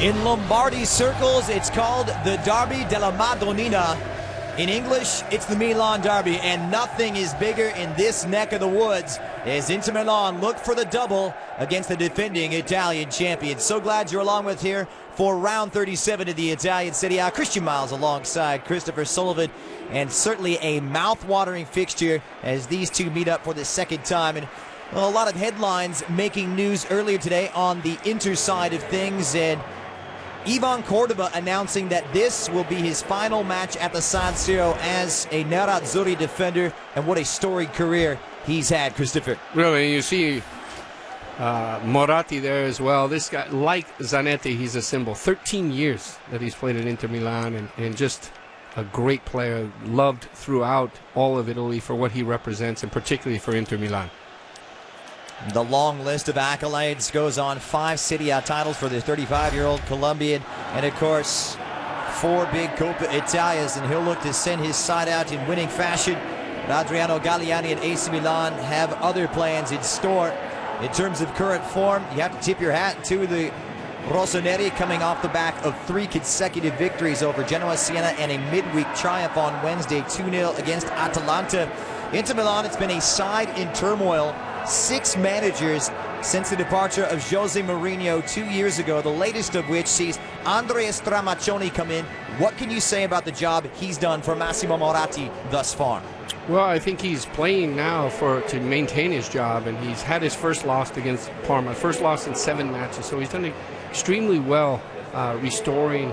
In Lombardi circles, it's called the Derby della Madonnina. In English, it's the Milan Derby, and nothing is bigger in this neck of the woods as Inter Milan look for the double against the defending Italian champions. So glad you're along with here for round 37 of the Italian Serie A. Christian Miles alongside Christopher Sullivan, and certainly a mouth-watering fixture as these two meet up for the second time. And well, a lot of headlines making news earlier today on the Inter side of things, and Ivan Córdoba announcing that this will be his final match at the San Siro as a Nerazzurri defender, and what a storied career he's had, Christopher. Really, you see Moratti there as well. This guy, like Zanetti, he's a symbol. 13 years that he's played at Inter Milan, and just a great player, loved throughout all of Italy for what he represents, and particularly for Inter Milan. The long list of accolades goes on. 5 Serie A titles for the 35-year-old Colombian, and of course 4 big Coppa Italias, and he'll look to send his side out in winning fashion. But Adriano Galliani and AC Milan have other plans in store. In terms of current form, you have to tip your hat to the Rossoneri, coming off the back of 3 consecutive victories over Genoa, Siena, and a midweek triumph on Wednesday, 2-0 against Atalanta. Inter Milan, it's been a side in turmoil. 6 managers since the departure of Jose Mourinho 2 years ago, the latest of which sees Andrea Stramaccioni come in. What can you say about the job he's done for Massimo Moratti thus far? Well, I think he's playing now to maintain his job, and he's had his first loss against Parma, first loss in 7 matches, so he's done extremely well restoring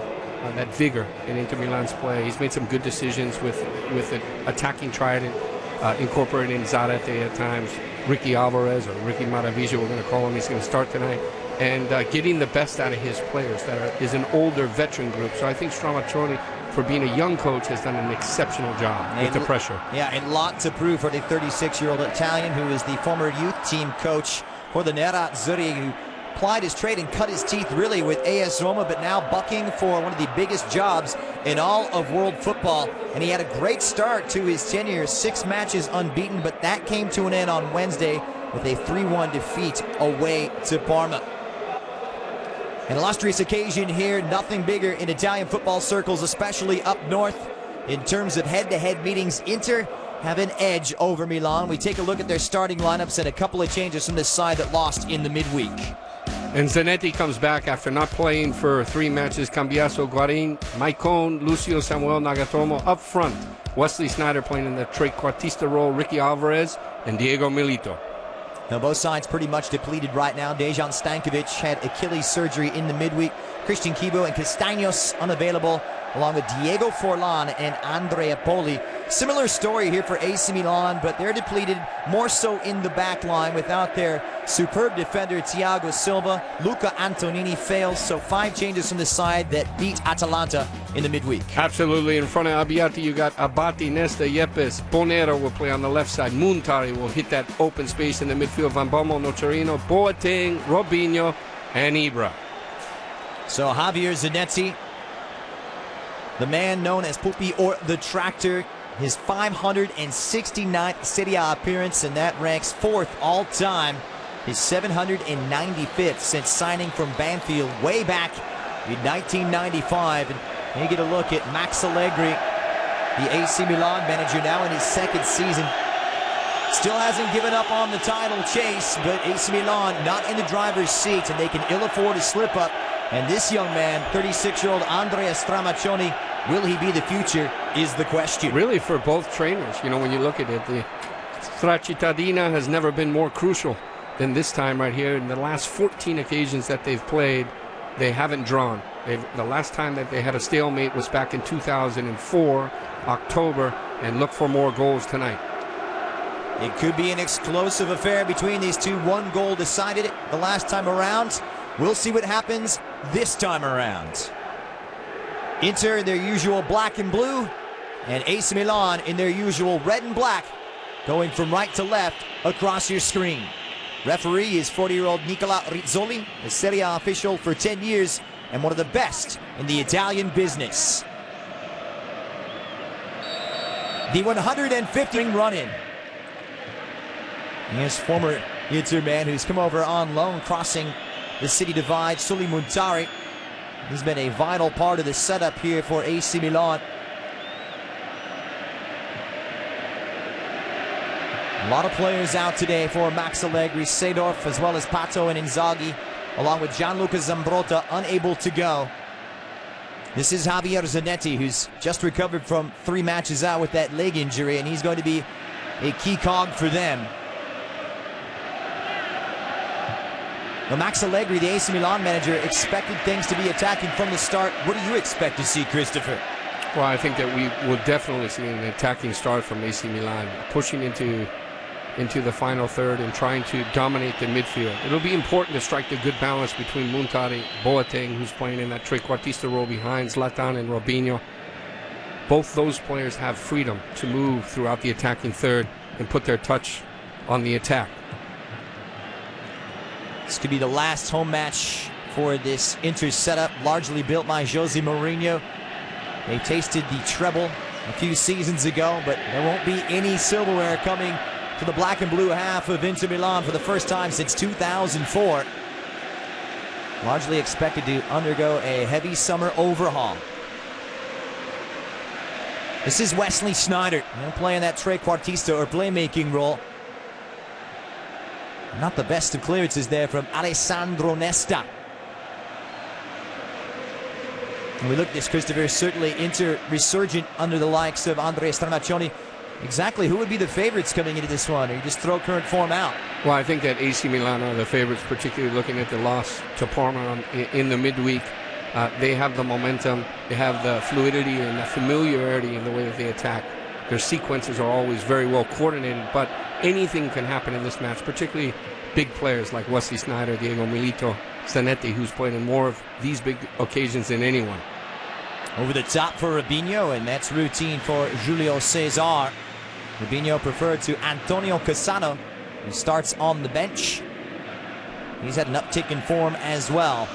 that vigor in Inter Milan's play. He's made some good decisions with the attacking trident, incorporating Zanetti at times, Ricky Álvarez, or Ricky Maravilla, we're going to call him. He's going to start tonight, and getting the best out of his players that is an older veteran group. So I think Stramaccioni, for being a young coach, has done an exceptional job with the pressure. Yeah, and lot to prove for the 36-year-old Italian, who is the former youth team coach for the Nerazzurri, who plied his trade and cut his teeth really with AS Roma, but now bucking for one of the biggest jobs in all of world football. And he had a great start to his tenure, 6 matches unbeaten, but that came to an end on Wednesday with a 3-1 defeat away to Parma. An illustrious occasion here, nothing bigger in Italian football circles, especially up north. In terms of head-to-head meetings, Inter have an edge over Milan. We take a look at their starting lineups and a couple of changes from this side that lost in the midweek. And Zanetti comes back after not playing for 3 matches. Cambiasso, Guarín, Maicon, Lucio, Samuel, Nagatomo up front. Wesley Sneijder playing in the trequartista role, Ricky Álvarez, and Diego Milito. Now both sides pretty much depleted right now. Dejan Stankovic had Achilles surgery in the midweek. Christian Kibo and Castaños unavailable, along with Diego Forlan and Andrea Poli. Similar story here for AC Milan, but they're depleted more so in the back line without their superb defender Thiago Silva. Luca Antonini fails, so 5 changes from the side that beat Atalanta in the midweek. Absolutely. In front of Abbiati, you got Abate, Nesta, Yepes. Bonera will play on the left side. Muntari will hit that open space in the midfield. Van Bommel, Nocerino, Boateng, Robinho, and Ibra. So Javier Zanetti, the man known as Pupi or the Tractor, his 569th Serie A appearance, and that ranks 4th all-time. His 795th since signing from Banfield way back in 1995. And you get a look at Max Allegri, the AC Milan manager, now in his 2nd season. Still hasn't given up on the title chase, but AC Milan not in the driver's seat, and they can ill afford a slip-up. And this young man, 36-year-old Andrea Stramaccioni, will he be the future, is the question. Really, for both trainers, you know, when you look at it, the Straccittadina has never been more crucial than this time right here. In the last 14 occasions that they've played, they haven't drawn. The last time that they had a stalemate was back in 2004, October, and look for more goals tonight. It could be an explosive affair between these two. 1 goal decided it the last time around. We'll see what happens this time around. Inter in their usual black and blue, and AC Milan in their usual red and black, going from right to left across your screen. Referee is 40-year-old Nicola Rizzoli, a Serie A official for 10 years and one of the best in the Italian business. The 150th run-in. Here's former Inter man who's come over on loan, crossing the city divide, Suli Muntari. He's been a vital part of the setup here for AC Milan. A lot of players out today for Max Allegri, Seedorf, as well as Pato and Inzaghi, along with Gianluca Zambrotta, unable to go. This is Javier Zanetti, who's just recovered from 3 matches out with that leg injury, and he's going to be a key cog for them. Now, Max Allegri, the AC Milan manager, expected things to be attacking from the start. What do you expect to see, Christopher? Well, I think that we will definitely see an attacking start from AC Milan, pushing into the final third and trying to dominate the midfield. It'll be important to strike the good balance between Montari, Boateng, who's playing in that trequartista role behind Zlatan and Robinho. Both those players have freedom to move throughout the attacking third and put their touch on the attack. This could be the last home match for this Inter setup, largely built by Jose Mourinho. They tasted the treble a few seasons ago, but there won't be any silverware coming to the black and blue half of Inter Milan for the first time since 2004. Largely expected to undergo a heavy summer overhaul. This is Wesley Sneijder, playing that trequartista or playmaking role. Not the best of clearances there from Alessandro Nesta. And we look at this, Christopher, certainly Inter resurgent under the likes of Andrea Stramaccioni. Exactly who would be the favorites coming into this one, or you just throw current form out? Well, I think that AC Milan are the favorites, particularly looking at the loss to Parma in the midweek. They have the momentum, they have the fluidity and the familiarity in the way that they attack. Their sequences are always very well coordinated, but anything can happen in this match, particularly big players like Wesley Sneijder, Diego Milito, Zanetti, who's played in more of these big occasions than anyone. Over the top for Robinho, and that's routine for Julio Cesar. Robinho preferred to Antonio Cassano, who starts on the bench. He's had an uptick in form as well.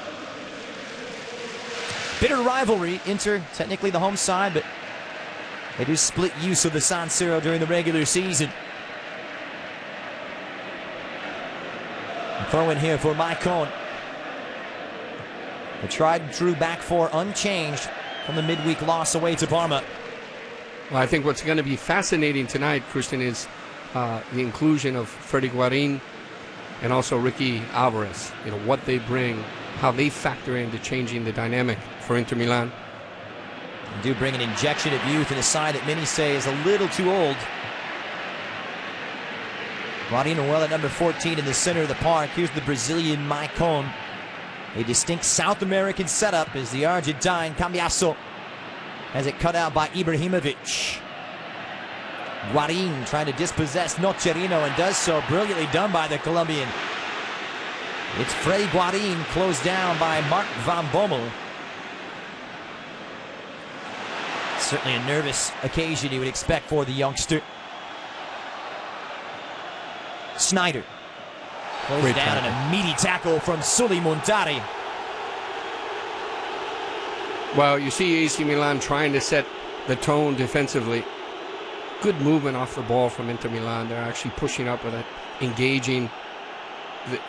Bitter rivalry. Inter, technically the home side, but they do split use of the San Siro during the regular season. Throw in here for Maicon. The tried and true back four unchanged from the midweek loss away to Parma. Well, I think what's going to be fascinating tonight, Christian, is the inclusion of Freddy Guarín and also Ricky Álvarez. You know, what they bring, how they factor into changing the dynamic for Inter Milan. They do bring an injection of youth in a side that many say is a little too old. Guarín well at number 14 in the center of the park. Here's the Brazilian Maicon. A distinct South American setup as the Argentine Cambiasso has it cut out by Ibrahimovic. Guarín trying to dispossess Nocerino and does so. Brilliantly done by the Colombian. It's Freddy Guarín closed down by Mark van Bommel. Certainly a nervous occasion you would expect for the youngster. Sneijder closed down and a meaty tackle from Sully Montari. Well, you see AC Milan trying to set the tone defensively. Good movement off the ball from Inter Milan. They're actually pushing up with it, engaging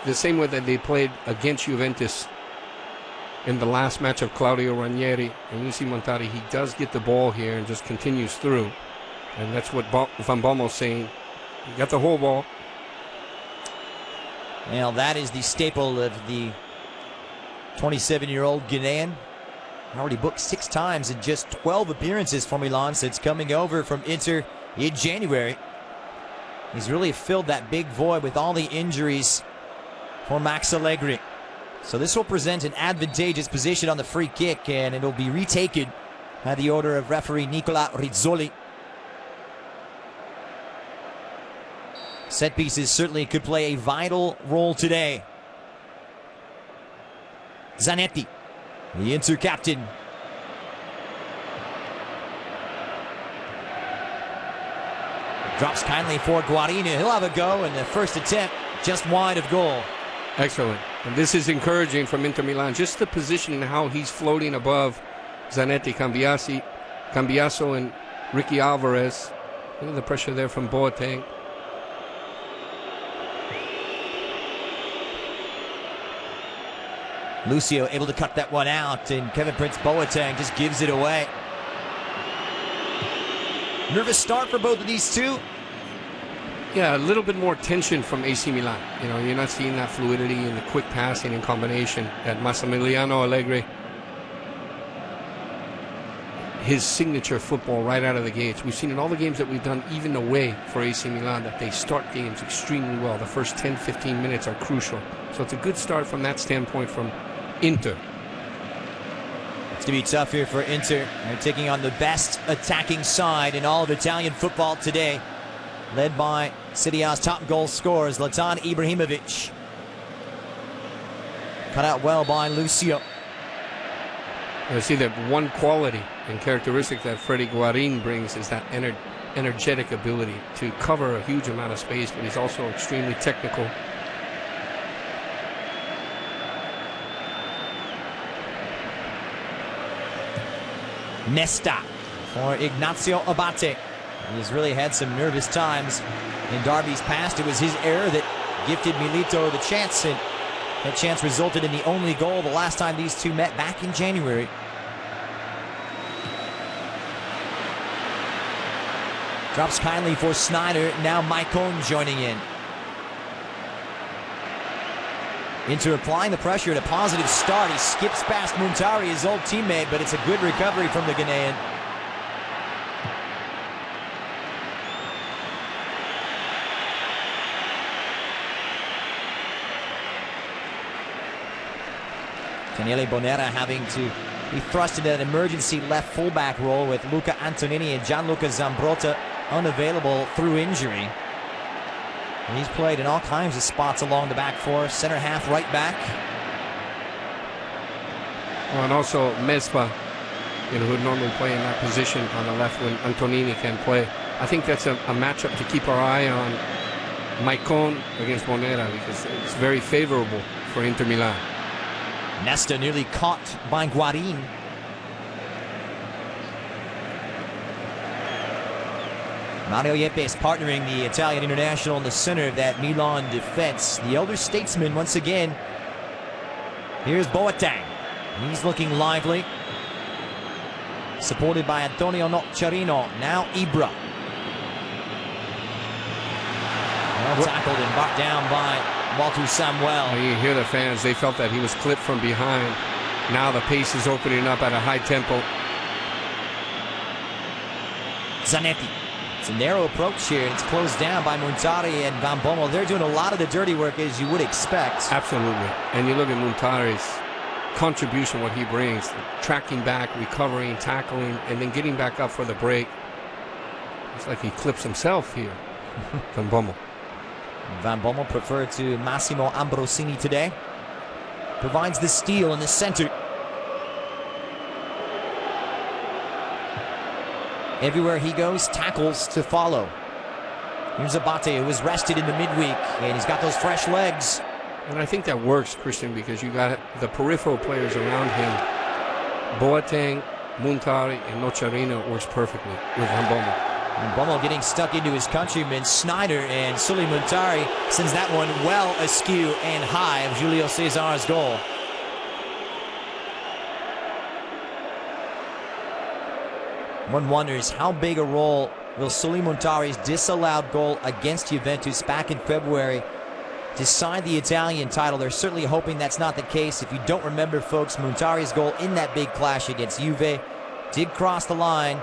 the same way that they played against Juventus in the last match of Claudio Ranieri. And you see Montari, he does get the ball here and just continues through. And that's what Van Bommel's saying. You got the whole ball. Well, that is the staple of the 27-year-old Ghanaian. Already booked 6 times in just 12 appearances for Milan since coming over from Inter in January. He's really filled that big void with all the injuries for Max Allegri. So this will present an advantageous position on the free kick, and it'll be retaken by the order of referee Nicola Rizzoli. Set pieces certainly could play a vital role today. Zanetti, the Inter captain. Drops kindly for Guarín. He'll have a go, and the first attempt just wide of goal. Excellent. And this is encouraging from Inter Milan. Just the position and how he's floating above Zanetti, Cambiasso, and Ricky Álvarez. Look at the pressure there from Boateng. Lucio able to cut that one out, and Kevin Prince Boateng just gives it away. Nervous start for both of these two. Yeah, a little bit more tension from AC Milan. You know, you're not seeing that fluidity and the quick passing and combination at Massimiliano Allegri. His signature football right out of the gates. We've seen in all the games that we've done, even away for AC Milan, that they start games extremely well. The first 10, 15 minutes are crucial. So it's a good start from that standpoint from Inter. It's going to be tough here for Inter. They're taking on the best attacking side in all of Italian football today, led by Serie A's top goal scorer, Zlatan Ibrahimovic. Cut out well by Lucio. I see that one quality and characteristic that Freddy Guarín brings is that energetic ability to cover a huge amount of space, but he's also extremely technical. Nesta for Ignacio Abate. He's really had some nervous times in derbies past. It was his error that gifted Milito the chance, and that chance resulted in the only goal the last time these two met back in January. Drops kindly for Sneijder. Now Maicon joining in. Inter applying the pressure at a positive start. He skips past Muntari, his old teammate, but it's a good recovery from the Ghanaian. Daniele Bonera having to be thrust into an emergency left fullback role with Luca Antonini and Gianluca Zambrotta unavailable through injury. And he's played in all kinds of spots along the back four, center half, right back. Well, and also Mespa, who would normally play in that position on the left when Antonini can play. I think that's a matchup to keep our eye on, Maicon against Bonera, because it's very favorable for Inter Milan. Nesta nearly caught by Guarín. Mario Yepes partnering the Italian international in the center of that Milan defense. The elder statesman once again. Here's Boateng. He's looking lively. Supported by Antonio Nocciarino. Now Ibra. Well tackled and brought down by Walter Samuel. You hear the fans. They felt that he was clipped from behind. Now the pace is opening up at a high tempo. Zanetti. It's a narrow approach here, and it's closed down by Muntari and Van Bommel. They're doing a lot of the dirty work, as you would expect. Absolutely. And you look at Muntari's contribution, what he brings, tracking back, recovering, tackling, and then getting back up for the break. It's like he clips himself here, Van Bommel. Van Bommel preferred to Massimo Ambrosini today. Provides the steal in the center. Everywhere he goes, tackles to follow. Here's Abate, who was rested in the midweek, and he's got those fresh legs. And I think that works, Christian, because you got the peripheral players around him. Boateng, Muntari, and Nocciarino works perfectly with Van Bommel. And Bommel getting stuck into his countryman Sneijder, and Sully Muntari sends that one well askew and high of Julio Cesar's goal. One wonders how big a role will Sully Muntari's disallowed goal against Juventus back in February decide the Italian title. They're certainly hoping that's not the case. If you don't remember, folks, Muntari's goal in that big clash against Juve did cross the line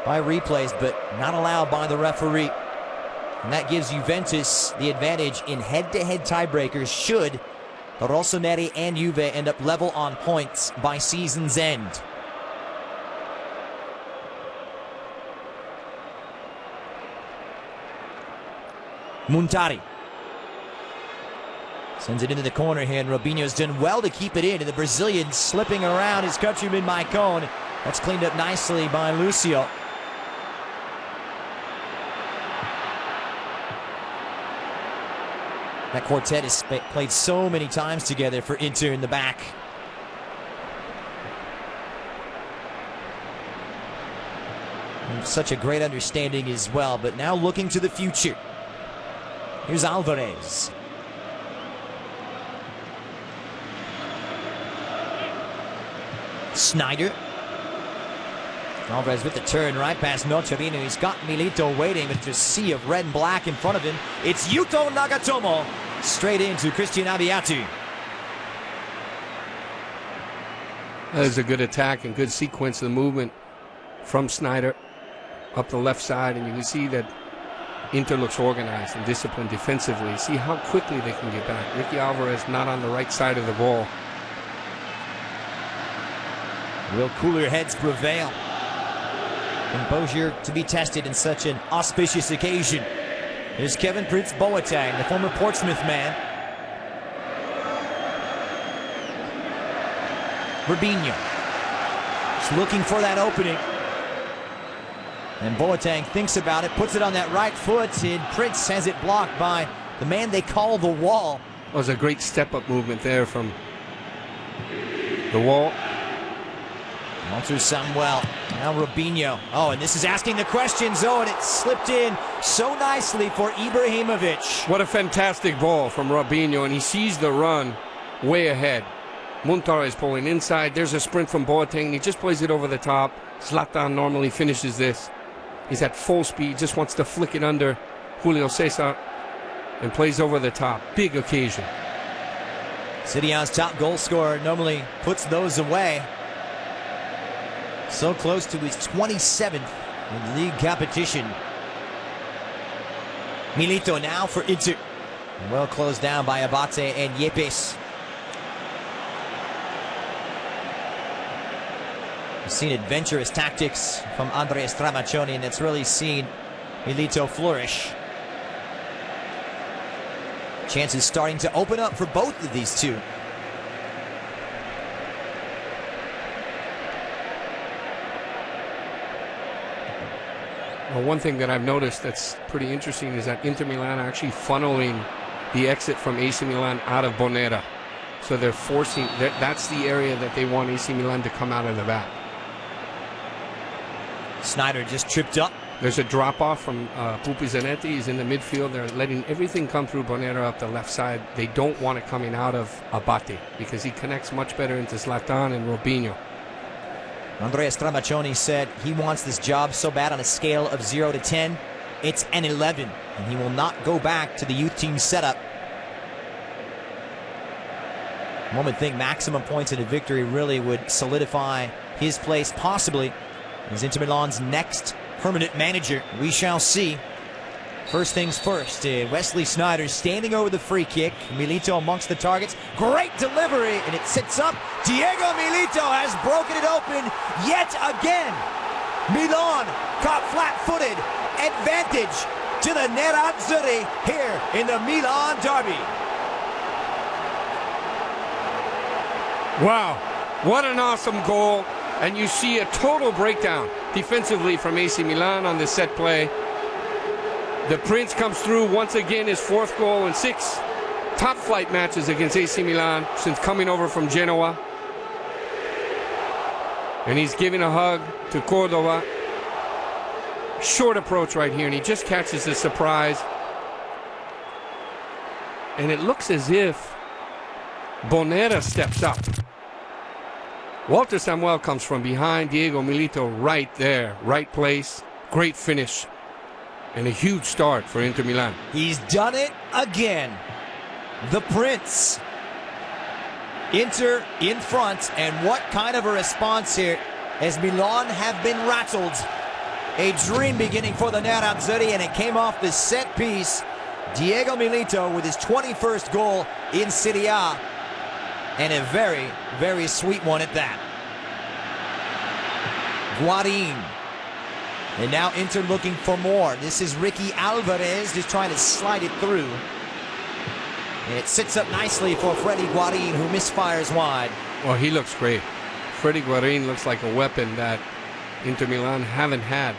by replays, but not allowed by the referee. And that gives Juventus the advantage in head-to-head tiebreakers should the Rossoneri and Juve end up level on points by season's end. Muntari sends it into the corner here, and Robinho's done well to keep it in, and the Brazilian slipping around his countryman Maicon. That's cleaned up nicely by Lucio. That quartet has played so many times together for Inter in the back. And such a great understanding as well, but now looking to the future. Here's Álvarez. Sneijder. Álvarez with the turn right past Nocerino. He's got Milito waiting with just a sea of red and black in front of him. It's Yuto Nagatomo straight into Christian Abbiati. That is a good attack and good sequence of the movement from Sneijder up the left side, and you can see that Inter looks organized and disciplined defensively. See how quickly they can get back. Ricky Álvarez not on the right side of the ball. Will cooler heads prevail? Composure to be tested in such an auspicious occasion. Here's Kevin Prince Boateng, the former Portsmouth man. Rubinho just looking for that opening. And Boateng thinks about it, puts it on that right foot, and Prince has it blocked by the man they call the Wall. It was a great step-up movement there from the Wall. Walter Samuel, now Rubinho. Oh, and this is asking the questions. Oh, and it slipped in so nicely for Ibrahimovic. What a fantastic ball from Rubinho, and he sees the run way ahead. Muntar is pulling inside. There's a sprint from Boateng, and he just plays it over the top. Zlatan normally finishes this. He's at full speed, just wants to flick it under Julio Cesar and plays over the top. Big occasion. Serie A's top goal scorer normally puts those away. So close to his 27th in league competition. Milito now for Inter. Well closed down by Abate and Yepes. We've seen adventurous tactics from Andrea Stramaccioni, and it's really seen Milito flourish. Chances starting to open up for both of these two. Well, one thing that I've noticed that's pretty interesting is that Inter Milan are actually funneling the exit from AC Milan out of Bonera. So they're forcing, that's the area that they want AC Milan to come out of the back. Sneijder just tripped up. There's a drop-off from Pupi Zanetti. He's in the midfield. They're letting everything come through Bonera up the left side. They don't want it coming out of Abate because he connects much better into Zlatan and Rubinho. Andrea Stramaccioni said he wants this job so bad on a scale of 0 to 10. It's an 11, and he will not go back to the youth team setup. One would think maximum points in a victory really would solidify his place possibly as Inter Milan's next permanent manager. We shall see. First things first, Wesley Sneijder standing over the free kick. Milito amongst the targets. Great delivery, and it sits up. Diego Milito has broken it open yet again. Milan caught flat-footed. Advantage to the Nerazzurri here in the Milan derby. Wow, what an awesome goal. And you see a total breakdown defensively from AC Milan on this set play. The Prince comes through once again, his 4th goal in 6 top-flight matches against AC Milan since coming over from Genoa. And he's giving a hug to Córdoba. Short approach right here, and he just catches the surprise. And it looks as if Bonera steps up. Walter Samuel comes from behind. Diego Milito right there, right place. Great finish. And a huge start for Inter Milan. He's done it again. The Prince. Inter in front, and what kind of a response here as Milan have been rattled. A dream beginning for the Nerazzurri, and it came off the set piece. Diego Milito with his 21st goal in Serie A, and a very, very sweet one at that. Guarín. And now Inter looking for more. This is Ricky Álvarez just trying to slide it through. And it sits up nicely for Freddy Guarín, who misfires wide. Well, he looks great. Freddy Guarín looks like a weapon that Inter Milan haven't had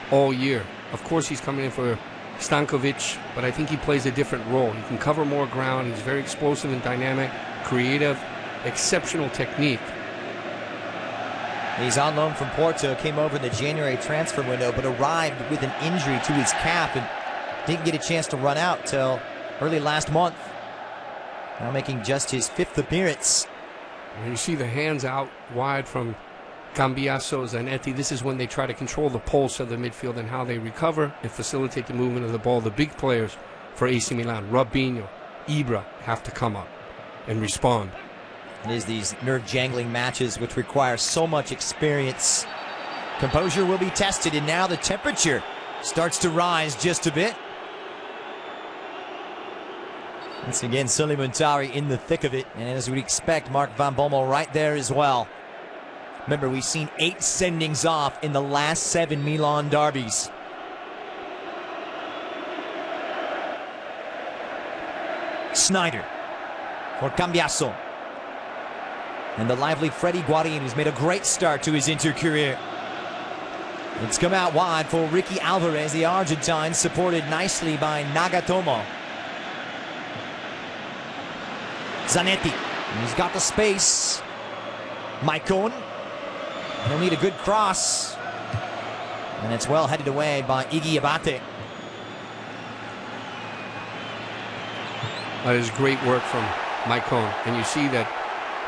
all year. Of course, he's coming in for Stankovic, but I think he plays a different role. He can cover more ground. He's very explosive and dynamic, creative, exceptional technique. He's on loan from Porto, came over in the January transfer window, but arrived with an injury to his calf and didn't get a chance to run out till early last month. Now making just his 5th appearance And you see the hands out wide from Cambiasso, Zanetti. This is when they try to control the pulse of the midfield and how they recover and facilitate the movement of the ball. The big players for AC Milan, Robinho, Ibra, have to come up and respond. It is these nerve-jangling matches which require so much experience. Composure will be tested, and now the temperature starts to rise just a bit. Once again, Supplementari in the thick of it, and as we'd expect, Mark Van Bommel right there as well. Remember, we've seen 8 sendings off in the last 7 Milan derbies. Sneijder for Cambiasso. And the lively Freddy Guarín, who's made a great start to his Inter career. It's come out wide for Ricky Álvarez, the Argentine, supported nicely by Nagatomo. Zanetti, he's got the space. Maicon, he'll need a good cross. And it's well headed away by Abate. That is great work from Maicon. And you see that,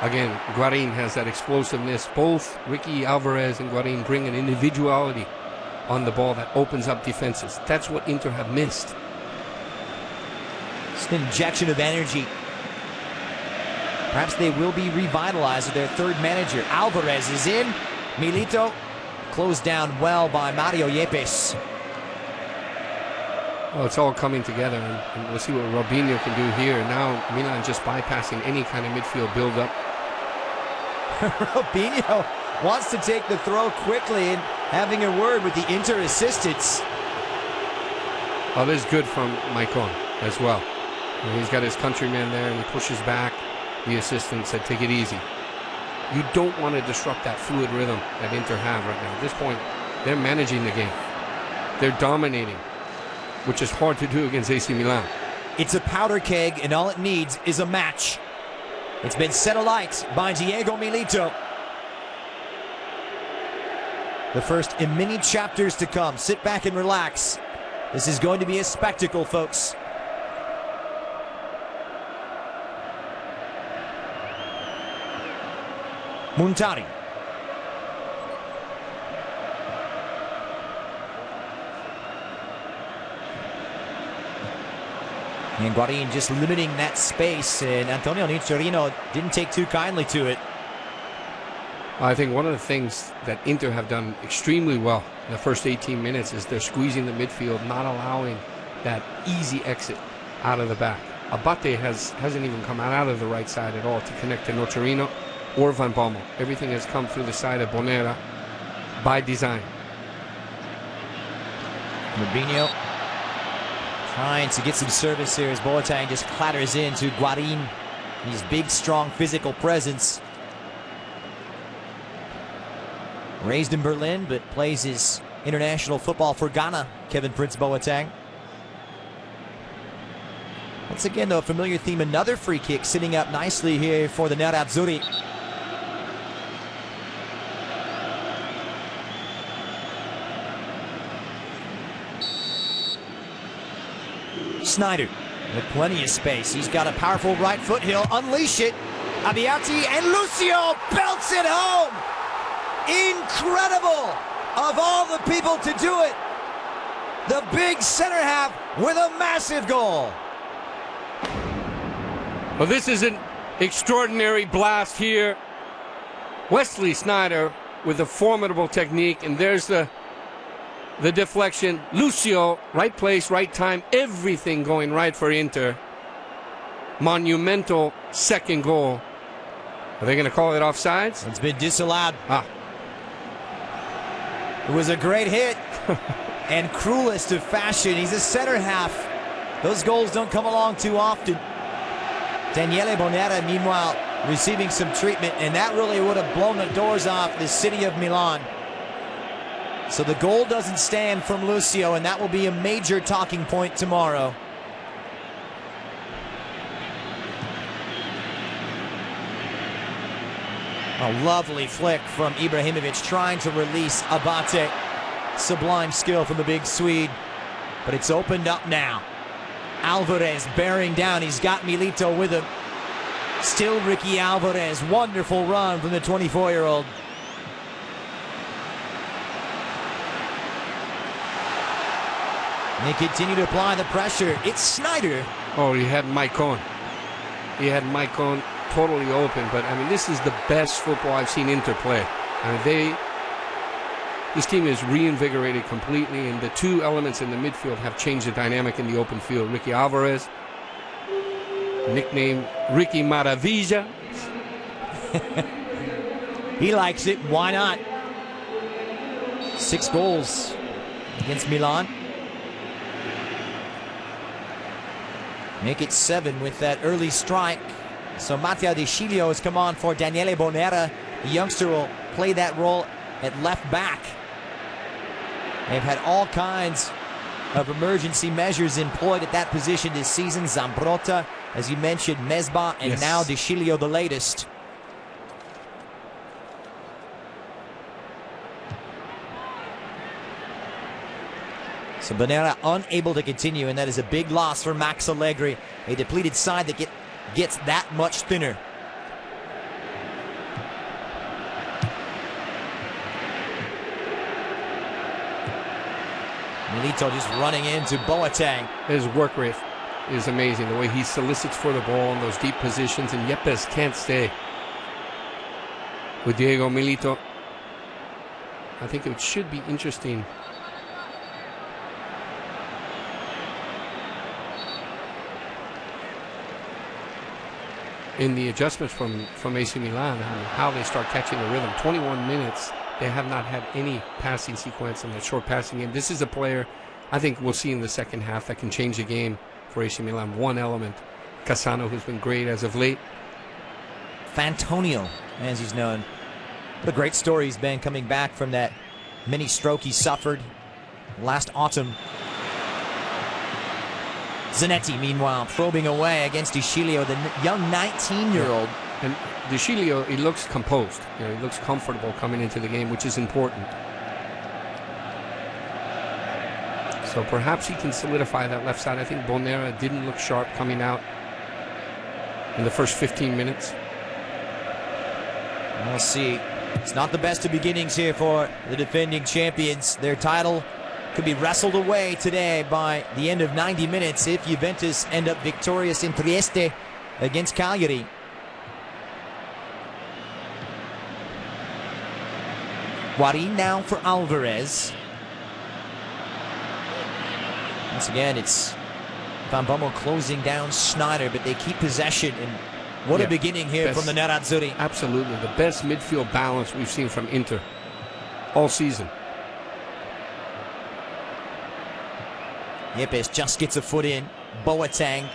again, Guarín has that explosiveness. Both Ricky Álvarez and Guarín bring an individuality on the ball that opens up defenses. That's what Inter have missed. It's an injection of energy. Perhaps they will be revitalized with their third manager. Álvarez is in. Milito closed down well by Mario Yepes. Well, it's all coming together, and we'll see what Robinho can do here. Now Milan just bypassing any kind of midfield build-up. Robinho wants to take the throw quickly and having a word with the Inter assistants. Oh, this is good from Maicon as well. And he's got his countryman there, and he pushes back. The assistant said, take it easy. You don't want to disrupt that fluid rhythm that Inter have right now. At this point, they're managing the game. They're dominating, which is hard to do against AC Milan. It's a powder keg, and all it needs is a match. It's been set alight by Diego Milito. The first in many chapters to come. Sit back and relax. This is going to be a spectacle, folks. Muntari. And Guarín just limiting that space, and Antonio Nicciarino didn't take too kindly to it. I think one of the things that Inter have done extremely well in the first 18 minutes is they're squeezing the midfield, not allowing that easy exit out of the back. Abate hasn't even come out of the right side at all to connect to Nicciarino or Van Bommel. Everything has come through the side of Bonera by design. Robinho trying to get some service here as Boateng just clatters into Guarín. His big, strong physical presence. Raised in Berlin, but plays his international football for Ghana, Kevin Prince Boateng. Once again, though, a familiar theme, another free kick sitting up nicely here for the Nerazzurri. Sneijder with plenty of space. He's got a powerful right foot. He'll unleash it. Abbiati and Lucio belts it home. Incredible of all the people to do it. The big center half with a massive goal. Well, this is an extraordinary blast here. Wesley Sneijder with a formidable technique, and there's the deflection. Lucio, right place, right time, everything going right for Inter. Monumental second goal. Are they going to call it offsides? It's been disallowed. It was a great hit and cruelest of fashion. He's a center half. Those goals don't come along too often. Daniele Bonera, meanwhile, receiving some treatment, and that really would have blown the doors off the city of Milan. So the goal doesn't stand from Lucio, and that will be a major talking point tomorrow. A lovely flick from Ibrahimovic trying to release Abate. Sublime skill from the big Swede, but it's opened up now. Álvarez bearing down. He's got Milito with him. Still Ricky Álvarez. Wonderful run from the 24-year-old. They continue to apply the pressure. It's Sneijder. Oh, he had Maicon. He had Maicon totally open. But, I mean, this is the best football I've seen Inter play. I mean, this team is reinvigorated completely, and the two elements in the midfield have changed the dynamic in the open field. Ricky Álvarez, nicknamed Ricky Maravilla. He likes it. Why not? 6 goals against Milan. Make it 7 with that early strike. So Matteo De Sciglio has come on for Daniele Bonera. The youngster will play that role at left back. They've had all kinds of emergency measures employed at that position this season. Zambrotta, as you mentioned, Mesba, and now De Sciglio, the latest. So Bonera unable to continue, and that is a big loss for Max Allegri. A depleted side that gets that much thinner. Milito just running into Boateng. His work rate is amazing. The way he solicits for the ball in those deep positions, and Yepes can't stay with Diego Milito. I think it should be interesting. In the adjustments from AC Milan, how they start catching the rhythm. 21 minutes, they have not had any passing sequence in that short passing game. This is a player I think we'll see in the second half that can change the game for AC Milan. One element, Cassano, who's been great as of late. Fantonio, as he's known. What a great story he's been coming back from that mini stroke he suffered last autumn. Zanetti, meanwhile, probing away against De Sciglio, the young 19-year-old. And De Sciglio, he looks composed. You know, he looks comfortable coming into the game, which is important. So perhaps he can solidify that left side. I think Bonera didn't look sharp coming out in the first 15 minutes. We'll see. It's not the best of beginnings here for the defending champions. Their title could be wrestled away today by the end of 90 minutes if Juventus end up victorious in Trieste against Cagliari. Guarín now for Álvarez. Once again, it's Van Bommel closing down Sneijder, but they keep possession. And what a beginning here from the Nerazzurri. Absolutely. The best midfield balance we've seen from Inter all season. Yepes just gets a foot in. Boateng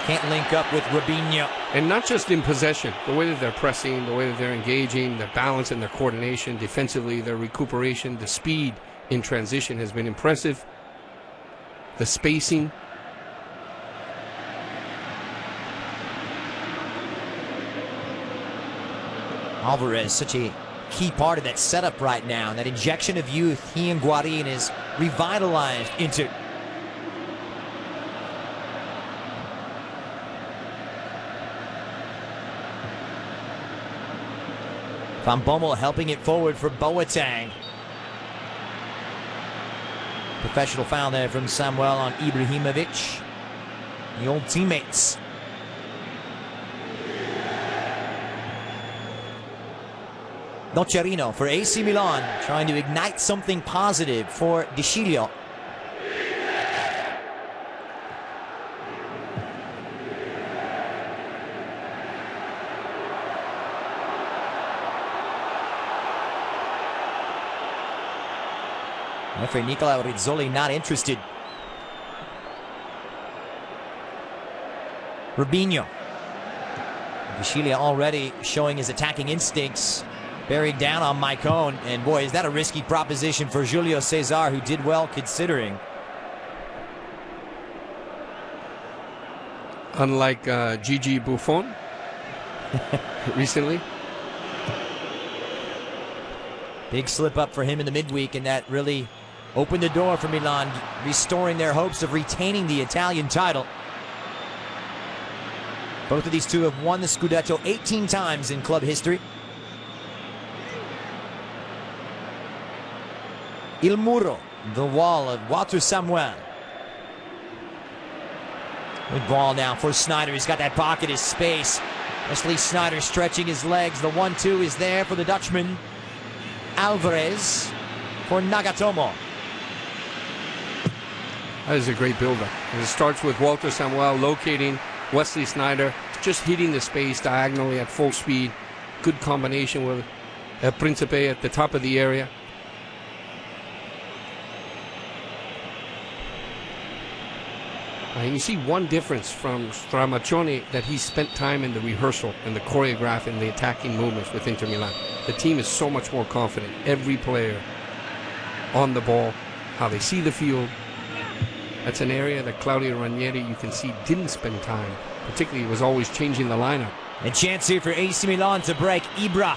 can't link up with Robinho. And not just in possession. The way that they're pressing, the way that they're engaging, their balance and their coordination, defensively, their recuperation, the speed in transition has been impressive. The spacing. Álvarez, such a key part of that setup right now. And that injection of youth, he and Guarín is revitalized into. Van Bommel helping it forward for Boateng. Professional foul there from Samuel on Ibrahimovic. The old teammates. Nocerino for AC Milan, trying to ignite something positive for De Sciglio. Referee Nicola Rizzoli not interested. Robinho. De Sciglio already showing his attacking instincts. Bearing down on Maicon. And boy, is that a risky proposition for Julio Cesar, who did well considering. Unlike Gigi Buffon recently. Big slip up for him in the midweek, and that really opened the door for Milan, restoring their hopes of retaining the Italian title. Both of these two have won the Scudetto 18 times in club history. Il Muro, the wall of Walter Samuel. Good ball now for Sneijder. He's got that pocket, his space. Wesley Sneijder stretching his legs. The 1-2 is there for the Dutchman. Álvarez for Nagatomo. That is a great build-up. It starts with Walter Samuel locating Wesley Sneijder, just hitting the space diagonally at full speed. Good combination with Principe at the top of the area. And you see one difference from Stramaccioni, that he spent time in the rehearsal and the choreograph and the attacking movements with Inter Milan. The team is so much more confident. Every player on the ball, how they see the field. That's an area that Claudio Ranieri, you can see, didn't spend time. Particularly, was always changing the lineup. A chance here for AC Milan to break. Ibra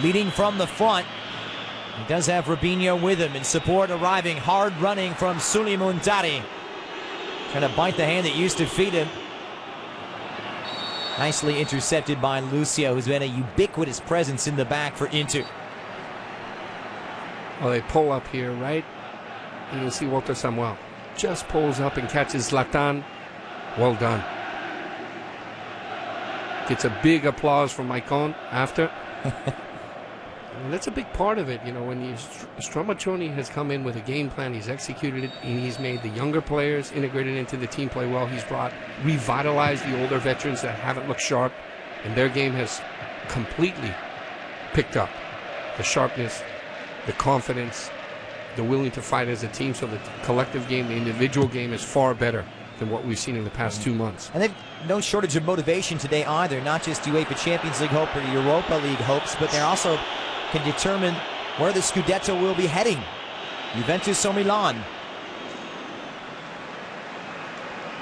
leading from the front. He does have Robinho with him in support, arriving. Hard running from Suli Muntari. Trying to bite the hand that used to feed him. Nicely intercepted by Lucio, who's been a ubiquitous presence in the back for Inter. Well, they pull up here, right? And you'll see Walter Samuel just pulls up and catches Zlatan. Well done. Gets a big applause from Maicon after. And that's a big part of it, you know, when Stramaccioni has come in with a game plan, he's executed it, and he's made the younger players integrated into the team play well. He's revitalized the older veterans that haven't looked sharp, and their game has completely picked up. The sharpness, the confidence, the willing to fight as a team, so the collective game, the individual game is far better than what we've seen in the past 2 months. And they've no shortage of motivation today either, not just UEFA Champions League hope or Europa League hopes, but they're also can determine where the Scudetto will be heading. Juventus or Milan.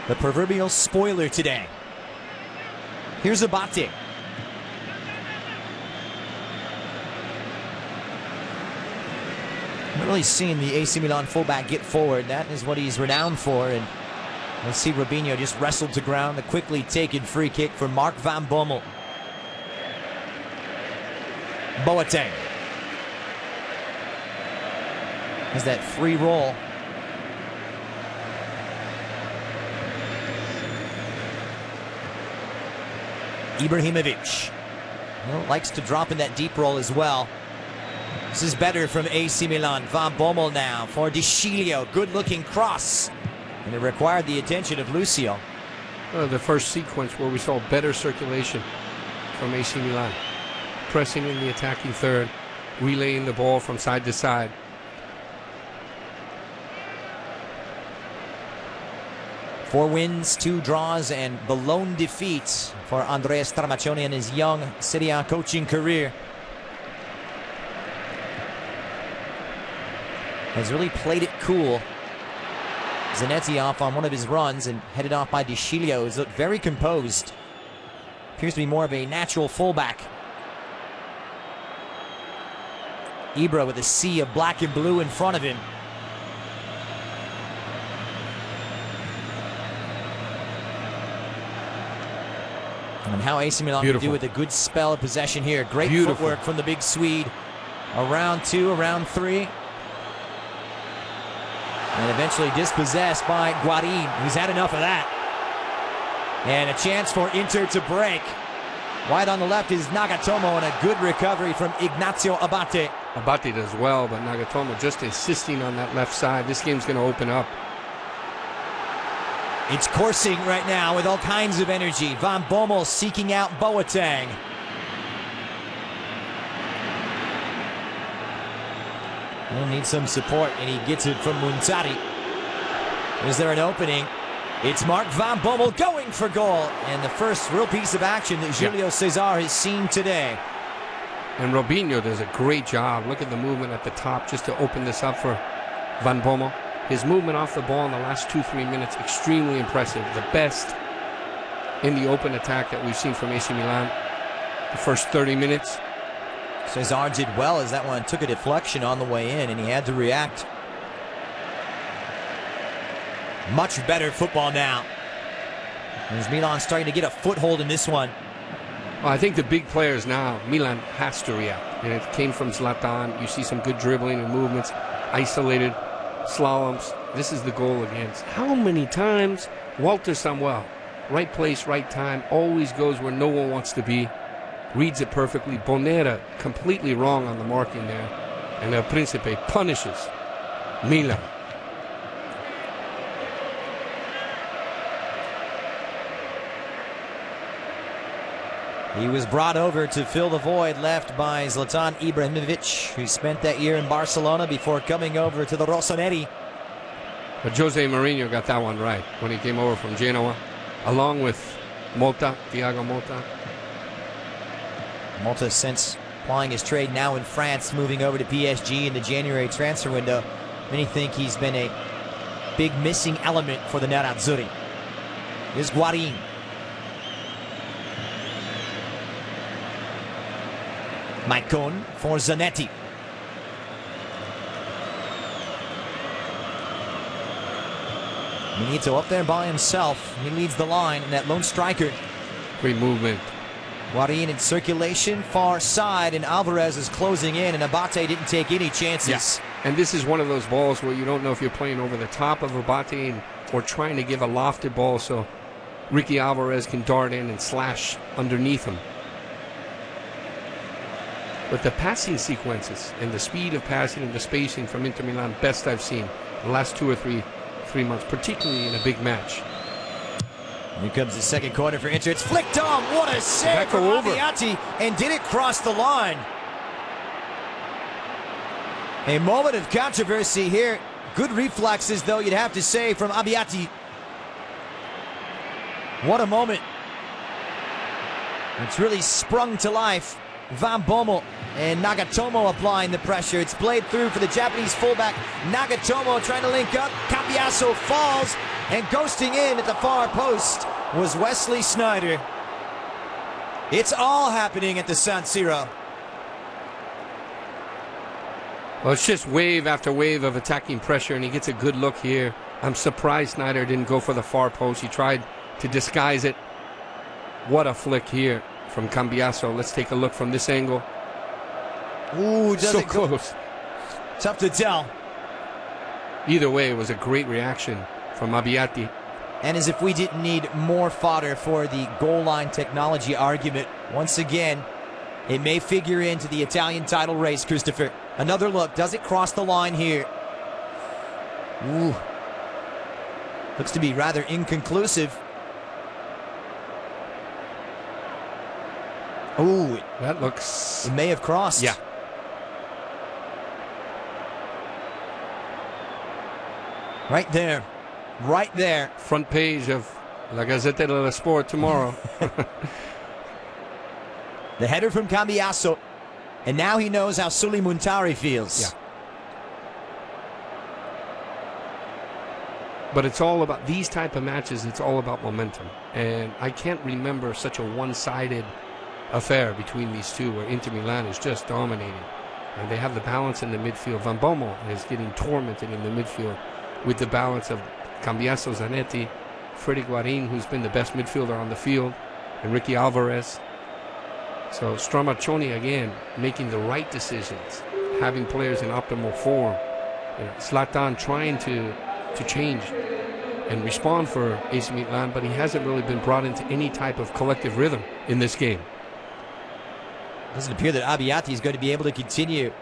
The proverbial spoiler today. Here's Abate. I'm not really seeing the AC Milan fullback get forward. That is what he's renowned for. And we'll see Robinho just wrestled to ground. The quickly taken free kick for Mark van Bommel. Boateng has that free roll. Ibrahimovic, well, likes to drop in that deep roll as well. This is better from AC Milan. Van Bommel now for Julio. Good looking cross. And it required the attention of Lucio. The first sequence where we saw better circulation from AC Milan. Pressing in the attacking third, relaying the ball from side to side. Four wins, 2 draws, and the lone defeat for Andrea Stramaccioni in his young Serie A coaching career. Has really played it cool. Zanetti off on one of his runs and headed off by Julio, who's looked very composed. Appears to be more of a natural fullback. Ibra with a sea of black and blue in front of him. And how AC Milan can do with a good spell of possession here. Great footwork from the big Swede. Around 2, around 3. And eventually dispossessed by Guarín, who's had enough of that. And a chance for Inter to break. Wide on the left is Nagatomo, and a good recovery from Ignacio Abate. Abate does well, but Nagatomo just insisting on that left side. This game's going to open up. It's coursing right now with all kinds of energy. Van Bommel seeking out Boateng. He'll need some support, and he gets it from Muntari. Is there an opening? It's Mark van Bommel going for goal. And the first real piece of action that Julio Cesar has seen today. And Robinho does a great job. Look at the movement at the top just to open this up for Van Bommel. His movement off the ball in the last 2-3 minutes, extremely impressive. The best in the open attack that we've seen from AC Milan. The first 30 minutes. Cesar did well as that one took a deflection on the way in, and he had to react. Much better football now. Is Milan starting to get a foothold in this one? Well, I think the big players now, Milan has to react. And it came from Zlatan. You see some good dribbling and movements, isolated slaloms. This is the goal against. How many times Walter Samuel, right place, right time, always goes where no one wants to be, reads it perfectly. Bonera completely wrong on the marking there. And El Principe punishes Milan. He was brought over to fill the void left by Zlatan Ibrahimovic, who spent that year in Barcelona before coming over to the Rossoneri. But Jose Mourinho got that one right when he came over from Genoa, along with Thiago Motta. Motta, since plying his trade now in France, moving over to PSG in the January transfer window. Many think he's been a big missing element for the Nerazzurri. Here's Guarín. Maicon for Zanetti. Milito up there by himself. He leads the line, and that lone striker. Great movement. Guarín in circulation, far side, and Álvarez is closing in, and Abate didn't take any chances. Yeah. And this is one of those balls where you don't know if you're playing over the top of Abate or trying to give a lofted ball so Ricky Álvarez can dart in and slash underneath him. But the passing sequences and the speed of passing and the spacing from Inter Milan, best I've seen the last 2 or 3 months, particularly in a big match. Here comes the second corner for Inter. It's flicked on. What a save from Abbiati, and did it cross the line? A moment of controversy here. Good reflexes, though, you'd have to say, from Abbiati. What a moment. It's really sprung to life. Van Bommel and Nagatomo applying the pressure. It's played through for the Japanese fullback. Nagatomo trying to link up. Cambiasso falls, and ghosting in at the far post was Wesley Sneijder. It's all happening at the San Siro. Well, it's just wave after wave of attacking pressure, and he gets a good look here. I'm surprised Sneijder didn't go for the far post. He tried to disguise it. What a flick here from Cambiasso. Let's take a look from this angle. Ooh, so close. Tough to tell. Either way, it was a great reaction from Abbiati. And as if we didn't need more fodder for the goal line technology argument, once again, it may figure into the Italian title race, Christopher. Another look. Does it cross the line here? Ooh. Looks to be rather inconclusive. Ooh. That looks... It may have crossed. Yeah. Right there. Right there. Front page of La Gazzetta dello Sport tomorrow. The header from Cambiasso. And now he knows how Sully Muntari feels. Yeah. But it's all about these type of matches. It's all about momentum. And I can't remember such a one-sided affair between these two where Inter Milan is just dominating. And they have the balance in the midfield. Van Bommel is getting tormented in the midfield with the balance of Cambiasso, Zanetti, Freddy Guarín, who's been the best midfielder on the field, and Ricky Álvarez. So Stramaccioni again making the right decisions, having players in optimal form. Zlatan trying to change and respond for AC Milan, but he hasn't really been brought into any type of collective rhythm in this game. Doesn't appear that Abbiati is going to be able to continue.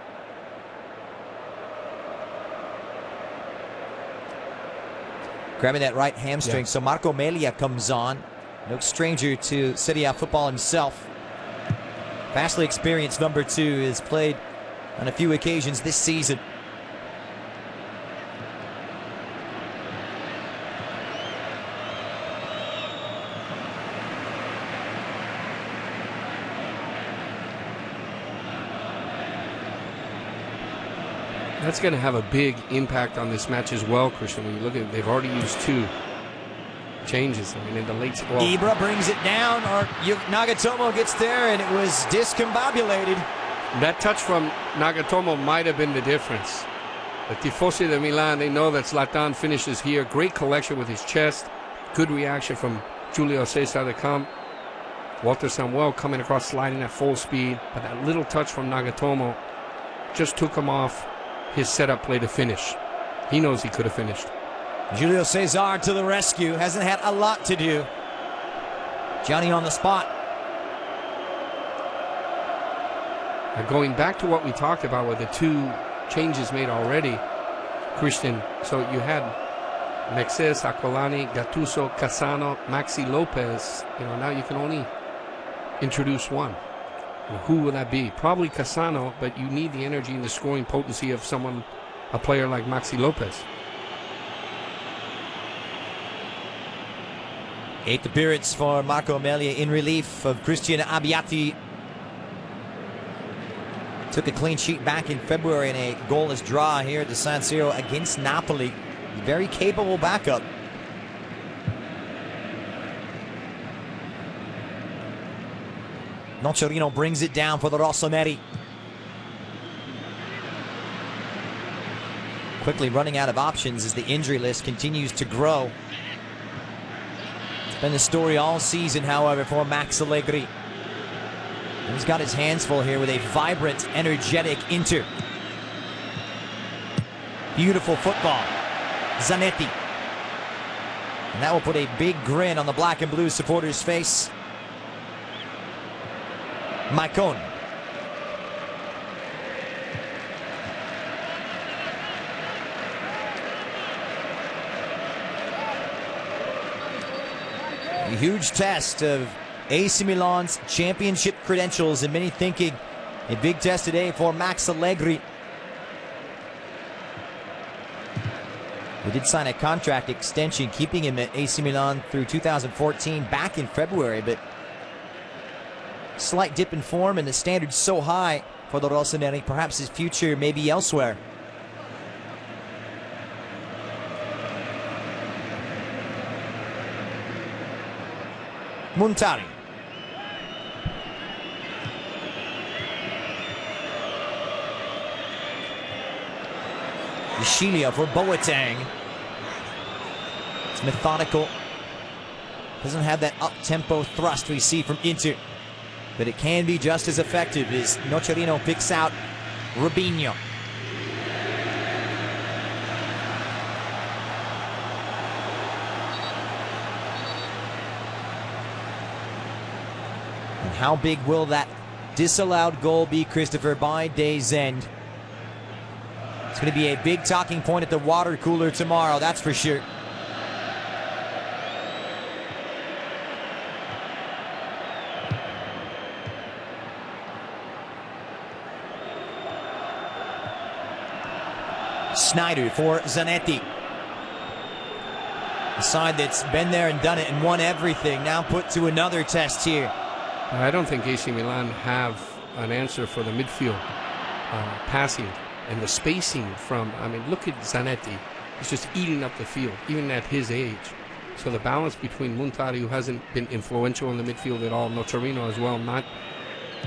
Grabbing that right hamstring. Yeah. So Marco Amelia comes on. No stranger to Serie A football himself. Vastly experienced number 2, has played on a few occasions this season. That's going to have a big impact on this match as well, Christian. When you look at it, they've already used 2 changes. I mean, in the late... Well, Ibra brings it down, or Nagatomo gets there, and it was discombobulated. That touch from Nagatomo might have been the difference. The Tifosi de Milan, they know that Zlatan finishes here. Great collection with his chest. Good reaction from Julio Cesar to come. Walter Samuel coming across, sliding at full speed, but that little touch from Nagatomo just took him off his setup play to finish. He knows he could have finished. Julio Cesar to the rescue. Hasn't had a lot to do. Johnny on the spot. Now going back to what we talked about with the two changes made already, Christian, so you had Mexes, Aquilani, Gattuso, Cassano, Maxi Lopez. Now you can only introduce one. And who will that be? Probably Cassano, but you need the energy and the scoring potency of someone, a player like Maxi Lopez. 8th appearance for Marco Amelia in relief of Christian Abbiati. Took a clean sheet back in February in a goalless draw here at the San Siro against Napoli. Very capable backup. Nocerino brings it down for the Rossoneri. Quickly running out of options as the injury list continues to grow. It's been the story all season, however, for Max Allegri. He's got his hands full here with a vibrant, energetic Inter. Beautiful football. Zanetti. And that will put a big grin on the black and blue supporters' face. Maicon. A huge test of AC Milan's championship credentials, and many thinking a big test today for Max Allegri. We did sign a contract extension keeping him at AC Milan through 2014 back in February, but slight dip in form and the standards so high for the Rossoneri, perhaps his future may be elsewhere. Montari. Julio for Boateng. It's methodical. Doesn't have that up-tempo thrust we see from Inter, but it can be just as effective as Nocerino picks out Robinho. And how big will that disallowed goal be, Christopher, by day's end? It's going to be a big talking point at the water cooler tomorrow, that's for sure. Sneijder for Zanetti. A side that's been there and done it and won everything, now put to another test here. I don't think AC Milan have an answer for the midfield passing and the spacing from, look at Zanetti. He's just eating up the field, even at his age. So the balance between Montari, who hasn't been influential in the midfield at all, Nocerino as well, not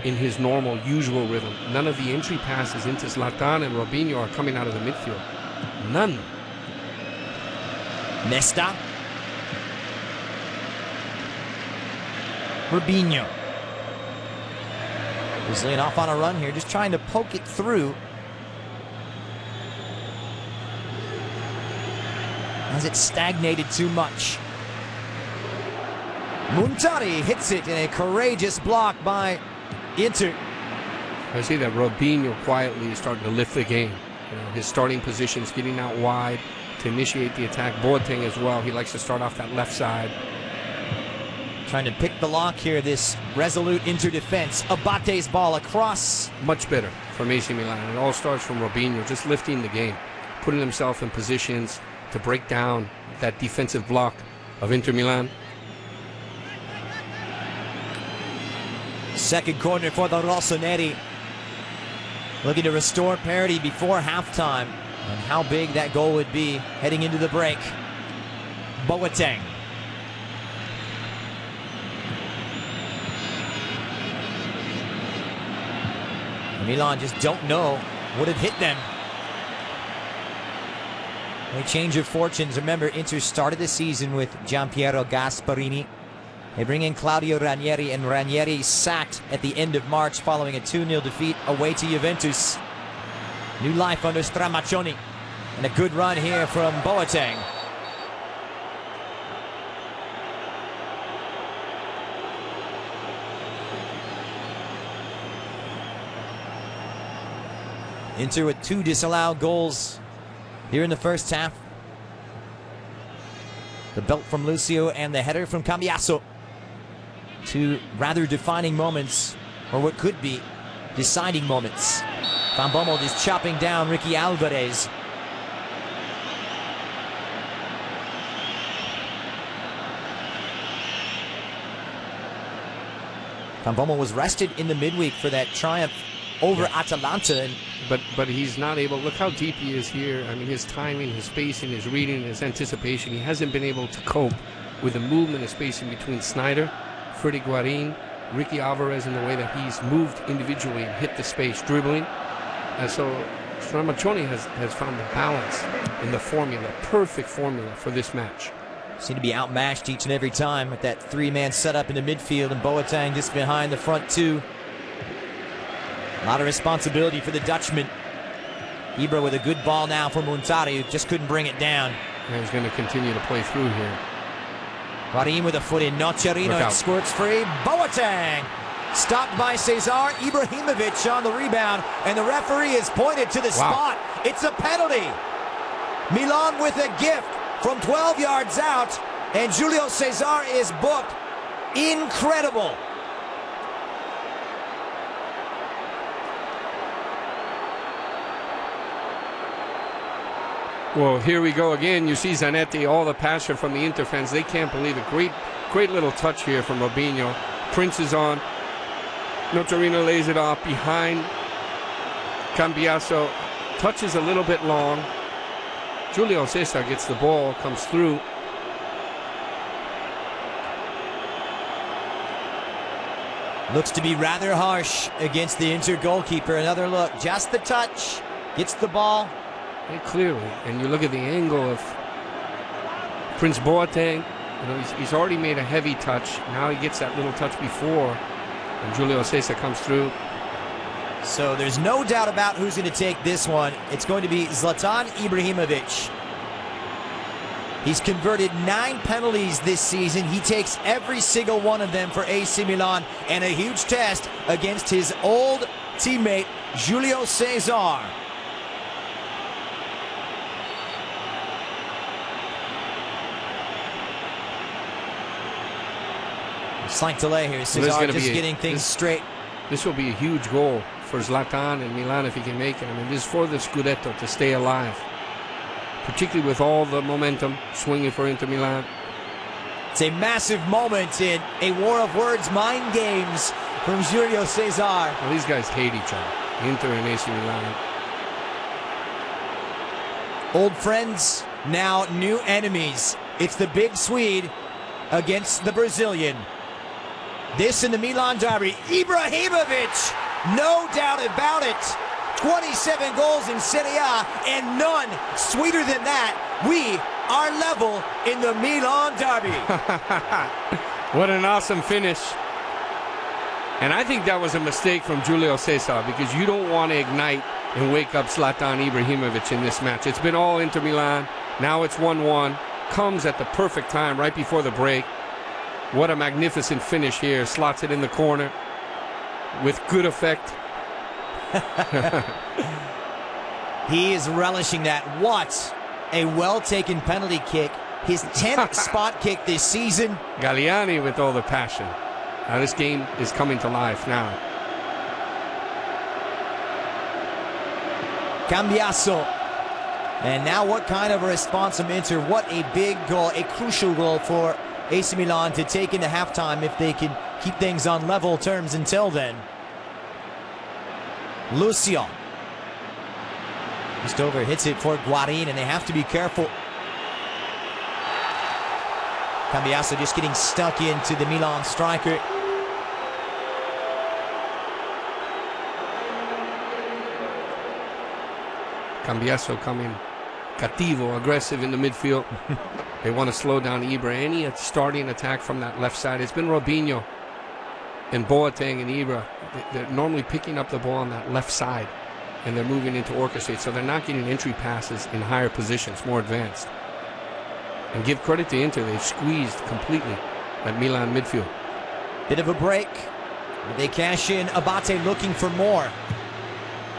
in his normal, usual rhythm. None of the entry passes into Zlatan and Robinho are coming out of the midfield. None. Nesta. Robinho. Brazilian off on a run here, just trying to poke it through. Has it stagnated too much? Montari hits it in a courageous block by Inter. I see that Robinho quietly is starting to lift the game. His starting position's getting out wide to initiate the attack. Boateng as well. He likes to start off that left side. Trying to pick the lock here, this resolute Inter defense. Abate's ball across. Much better from AC Milan. It all starts from Robinho, just lifting the game, putting himself in positions to break down that defensive block of Inter Milan. Second corner for the Rossoneri. Looking to restore parity before halftime. And how big that goal would be heading into the break. Boateng. Milan just don't know what had hit them. A change of fortunes. Remember, Inter started the season with Gianpiero Gasparini. They bring in Claudio Ranieri, and Ranieri sacked at the end of March following a 2-0 defeat away to Juventus. New life under Stramaccioni, and a good run here from Boateng. Inter with 2 disallowed goals here in the first half. The belt from Lucio and the header from Cambiasso. 2 rather defining moments, or what could be deciding moments. Van Bommel is chopping down Ricky Álvarez. Van Bommel was rested in the midweek for that triumph over Atalanta. But he's not able. Look how deep he is here. I mean, his timing, his spacing, his reading, his anticipation. He hasn't been able to cope with the movement and spacing between Sneijder, Freddy Guarín, Ricky Álvarez, in the way that he's moved individually and hit the space, dribbling. And so Stramaccioni has found the balance in the formula, perfect formula for this match. Seem to be outmatched each and every time with that 3-man setup in the midfield, and Boateng just behind the front 2. A lot of responsibility for the Dutchman. Ibra with a good ball now for Montari, who just couldn't bring it down. And he's going to continue to play through here. Guarín with a foot in. Nocerino, it squirts free. Boateng stopped by Cesar. Ibrahimovic on the rebound, and the referee has pointed to the spot. It's a penalty. Milan with a gift from 12 yards out, and Julio Cesar is booked. Incredible. Well, here we go again. You see Zanetti, all the passion from the Inter fans. They can't believe it. Great little touch here from Robinho. Prince is on. Nocerino lays it off behind. Cambiasso touches a little bit long. Julio Cesar gets the ball, comes through. Looks to be rather harsh against the Inter goalkeeper. Another look, just the touch. Gets the ball. Yeah, clearly, and you look at the angle of Prince Boateng. You know, he's already made a heavy touch. Now he gets that little touch before, and Julio Cesar comes through. So there's no doubt about who's going to take this one. It's going to be Zlatan Ibrahimovic. He's converted 9 penalties this season. He takes every single one of them for AC Milan, and a huge test against his old teammate Julio Cesar. Slight delay here. Cesar just getting things straight. This will be a huge goal for Zlatan and Milan if he can make it. I mean, this is for the Scudetto to stay alive, particularly with all the momentum swinging for Inter Milan. It's a massive moment in a war of words, mind games from Julio Cesar. Well, these guys hate each other, Inter and AC Milan. Old friends, now new enemies. It's the big Swede against the Brazilian. This in the Milan derby. Ibrahimovic, no doubt about it. 27 goals in Serie A, and none sweeter than that. We are level in the Milan derby. What an awesome finish. And I think that was a mistake from Julio Cesar, because you don't want to ignite and wake up Zlatan Ibrahimovic in this match. It's been all Inter Milan. Now it's 1-1. Comes at the perfect time right before the break. What a magnificent finish here. Slots it in the corner with good effect. He is relishing that. What a well-taken penalty kick. His 10th spot kick this season. Galliani with all the passion. Now this game is coming to life now. Cambiasso. And now what kind of a response from Inter. What a big goal, a crucial goal for AC Milan to take into halftime if they can keep things on level terms until then. Lucio. Just over, hits it for Guarín, and they have to be careful. Cambiasso just getting stuck into the Milan striker. Cambiasso coming cattivo, aggressive in the midfield. They want to slow down Ibra. Any starting attack from that left side. It's been Robinho and Boateng and Ibra. They're normally picking up the ball on that left side, and they're moving into orchestrate. So they're not getting entry passes in higher positions, more advanced. And give credit to Inter. They've squeezed completely that Milan midfield. Bit of a break. They cash in. Abate looking for more.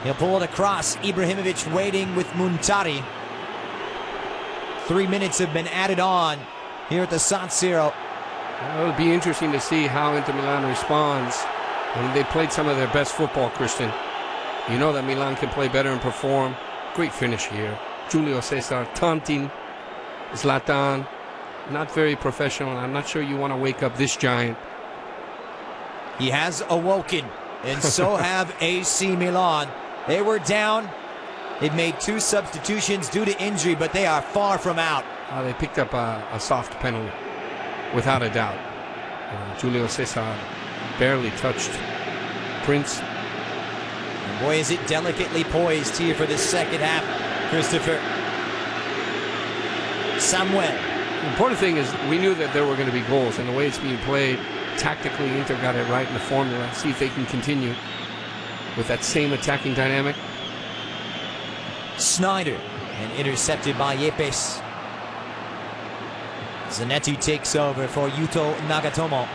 He'll pull it across. Ibrahimovic waiting with Muntari. 3 minutes have been added on here at the San Siro. It'll be interesting to see how Inter Milan responds when they played some of their best football, Christian. You know that Milan can play better and perform. Great finish here. Julio, Cesar, taunting Zlatan. Not very professional. I'm not sure you want to wake up this giant. He has awoken, and so have AC Milan. They were down. They've made 2 substitutions due to injury, but they are far from out. They picked up a soft penalty, without a doubt. Julio Cesar barely touched Prince. And boy, is it delicately poised here for the second half, Christopher. Samuel. The important thing is we knew that there were going to be goals, and the way it's being played, tactically, Inter got it right in the formula. See if they can continue with that same attacking dynamic. Sneijder, and intercepted by Yepes. Zanetti takes over for Yuto Nagatomo.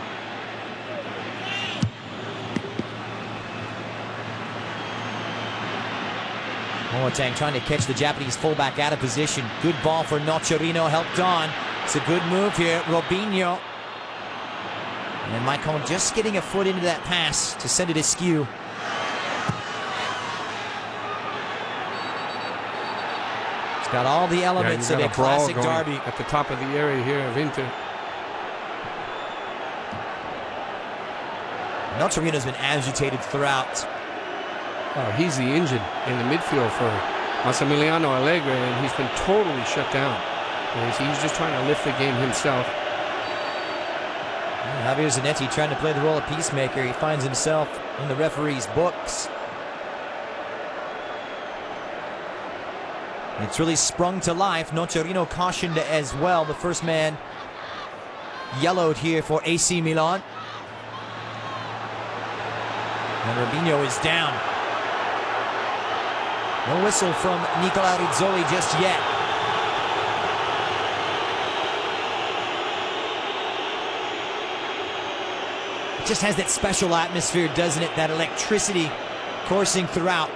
Boateng trying to catch the Japanese fullback out of position. Good ball for Nocerino, helped on. It's a good move here. Robinho. And Maicon just getting a foot into that pass to send it askew. It's got all the elements of a classic derby. At the top of the area here of Inter. Nocerino's been agitated throughout. Oh, he's the engine in the midfield for Massimiliano Allegri, and he's been totally shut down. He's just trying to lift the game himself. Javier Zanetti trying to play the role of peacemaker. He finds himself in the referee's books. It's really sprung to life. Nocerino cautioned as well. The first man yellowed here for AC Milan. And Robinho is down. No whistle from Nicola Rizzoli just yet. It just has that special atmosphere, doesn't it? That electricity coursing throughout.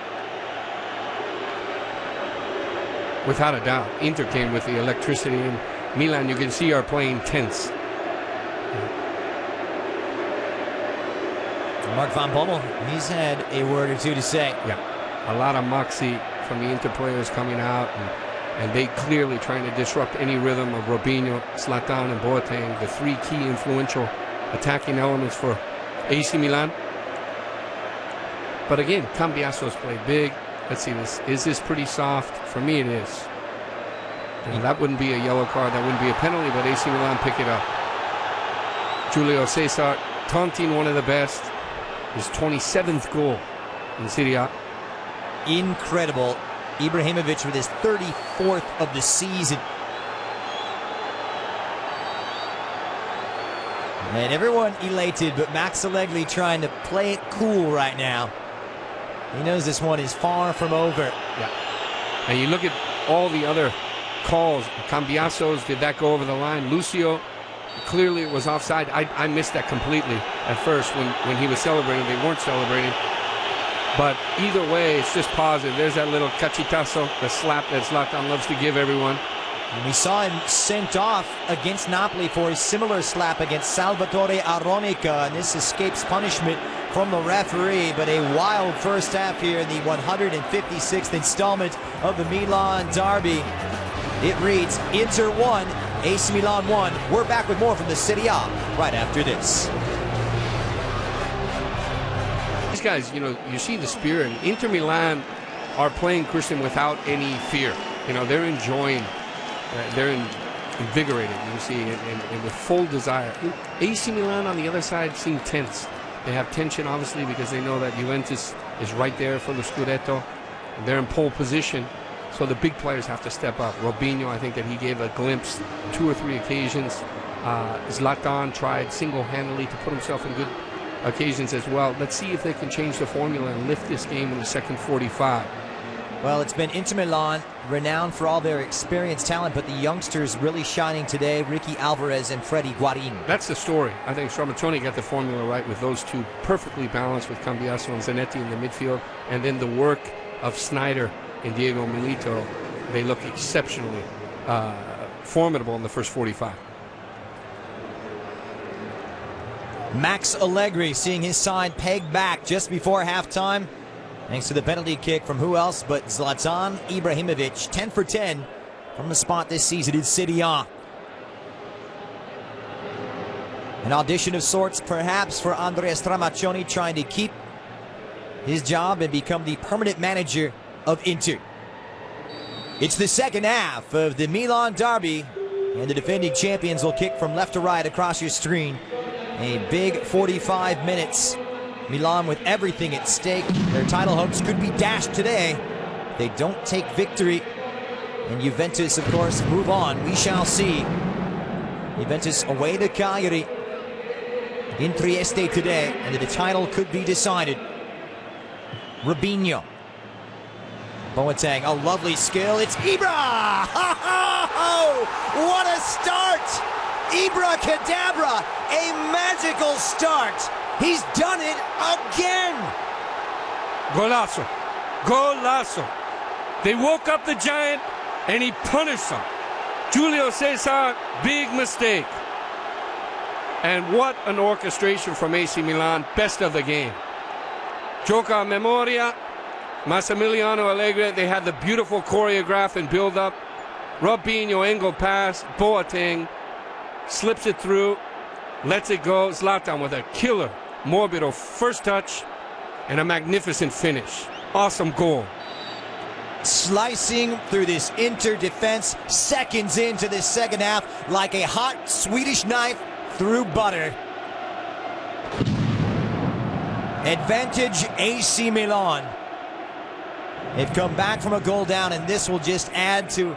Without a doubt, Inter came with the electricity, and Milan, you can see, are playing tense. Mark van Bommel, he's had a word or two to say. Yeah, a lot of moxie from the Inter players coming out, and they clearly trying to disrupt any rhythm of Robinho, Zlatan, and Boateng, the 3 key influential attacking elements for AC Milan. But again, Cambiasso's played big. Let's see this. Is this pretty soft? For me, it is. And that wouldn't be a yellow card. That wouldn't be a penalty, but AC Milan pick it up. Julio Cesar taunting one of the best. His 27th goal in Serie A. Incredible. Ibrahimovic with his 34th of the season. And everyone elated, but Max Allegri trying to play it cool right now. He knows this one is far from over. Yeah. And you look at all the other calls. Cambiasso's, did that go over the line? Lucio, clearly it was offside. I missed that completely at first when he was celebrating. They weren't celebrating. But either way, it's just positive. There's that little cachetazo, the slap that Zlatan loves to give everyone. And we saw him sent off against Napoli for a similar slap against Salvatore Aronica, and this escapes punishment from the referee. But a wild first half here in the 156th installment of the Milan derby. It reads Inter 1, AC Milan 1. We're back with more from the Serie A right after this. These guys, you know, you see the spirit. Inter Milan are playing, Christian, without any fear. You know, they're enjoying. They're invigorated, you see, and with full desire. AC Milan on the other side seem tense. They have tension, obviously, because they know that Juventus is right there for the Scudetto. They're in pole position. So the big players have to step up. Robinho, I think that he gave a glimpse 2 or 3 occasions. Zlatan tried single-handedly to put himself in good occasions as well. Let's see if they can change the formula and lift this game in the second 45. Well, it's been Inter Milan, renowned for all their experienced talent, but the youngsters really shining today, Ricky Álvarez and Freddy Guarín. That's the story. I think Stramaccioni got the formula right with those two, perfectly balanced with Cambiasso and Zanetti in the midfield, and then the work of Sneijder and Diego Milito. They look exceptionally formidable in the first 45. Max Allegri seeing his side pegged back just before halftime, thanks to the penalty kick from who else but Zlatan Ibrahimovic. 10 for 10 from the spot this season in Serie A. An audition of sorts perhaps for Andrea Stramaccioni, trying to keep his job and become the permanent manager of Inter. It's the second half of the Milan derby, and the defending champions will kick from left to right across your screen. A big 45 minutes. Milan with everything at stake. Their title hopes could be dashed today. They don't take victory. And Juventus, of course, move on. We shall see. Juventus away to Cagliari in Trieste today, and the title could be decided. Robinho. Boateng, a lovely skill. It's Ibra! What a start! Ibra Cadabra, a magical start. He's done it again. Golazo. Golazo. They woke up the giant and he punished them. Julio Cesar, big mistake. And what an orchestration from AC Milan, best of the game. Gioca a memoria, Massimiliano Allegri, they had the beautiful choreograph and build-up. Robinho, angle pass, Boateng slips it through, lets it go. Zlatan with a killer Morbido first touch and a magnificent finish. Awesome goal. Slicing through this Inter defense, seconds into this second half, like a hot Swedish knife through butter. Advantage AC Milan. They've come back from a goal down, and this will just add to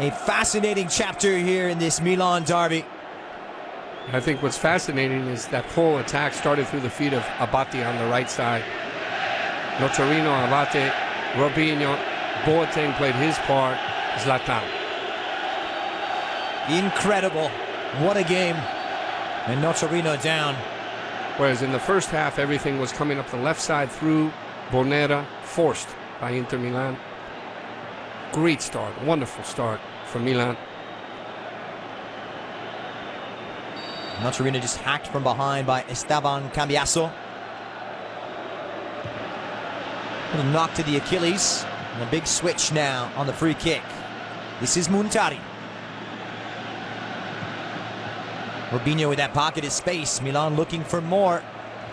a fascinating chapter here in this Milan derby. I think what's fascinating is that whole attack started through the feet of Abate on the right side. Notarino, Abate, Robinho, Boateng played his part, Zlatan. Incredible. What a game. And Notarino down. Whereas in the first half, everything was coming up the left side through Bonera, forced by Inter Milan. Great start, wonderful start for Milan. Notarino just hacked from behind by Esteban Cambiasso. Little knock to the Achilles. And a big switch now on the free kick. This is Muntari. Robinho with that pocket of space. Milan looking for more.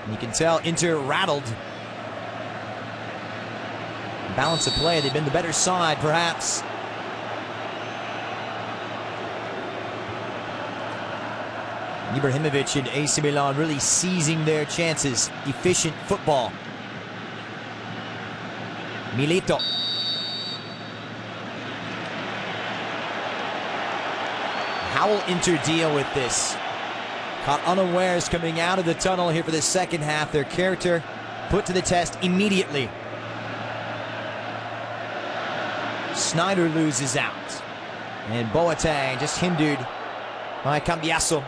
And you can tell Inter rattled. Balance of play, they've been the better side, perhaps. Ibrahimovic and AC Milan really seizing their chances. Efficient football. Milito. How will Inter deal with this? Caught unawares coming out of the tunnel here for the second half. Their character put to the test immediately. Sneijder loses out. And Boateng just hindered by Cambiasso.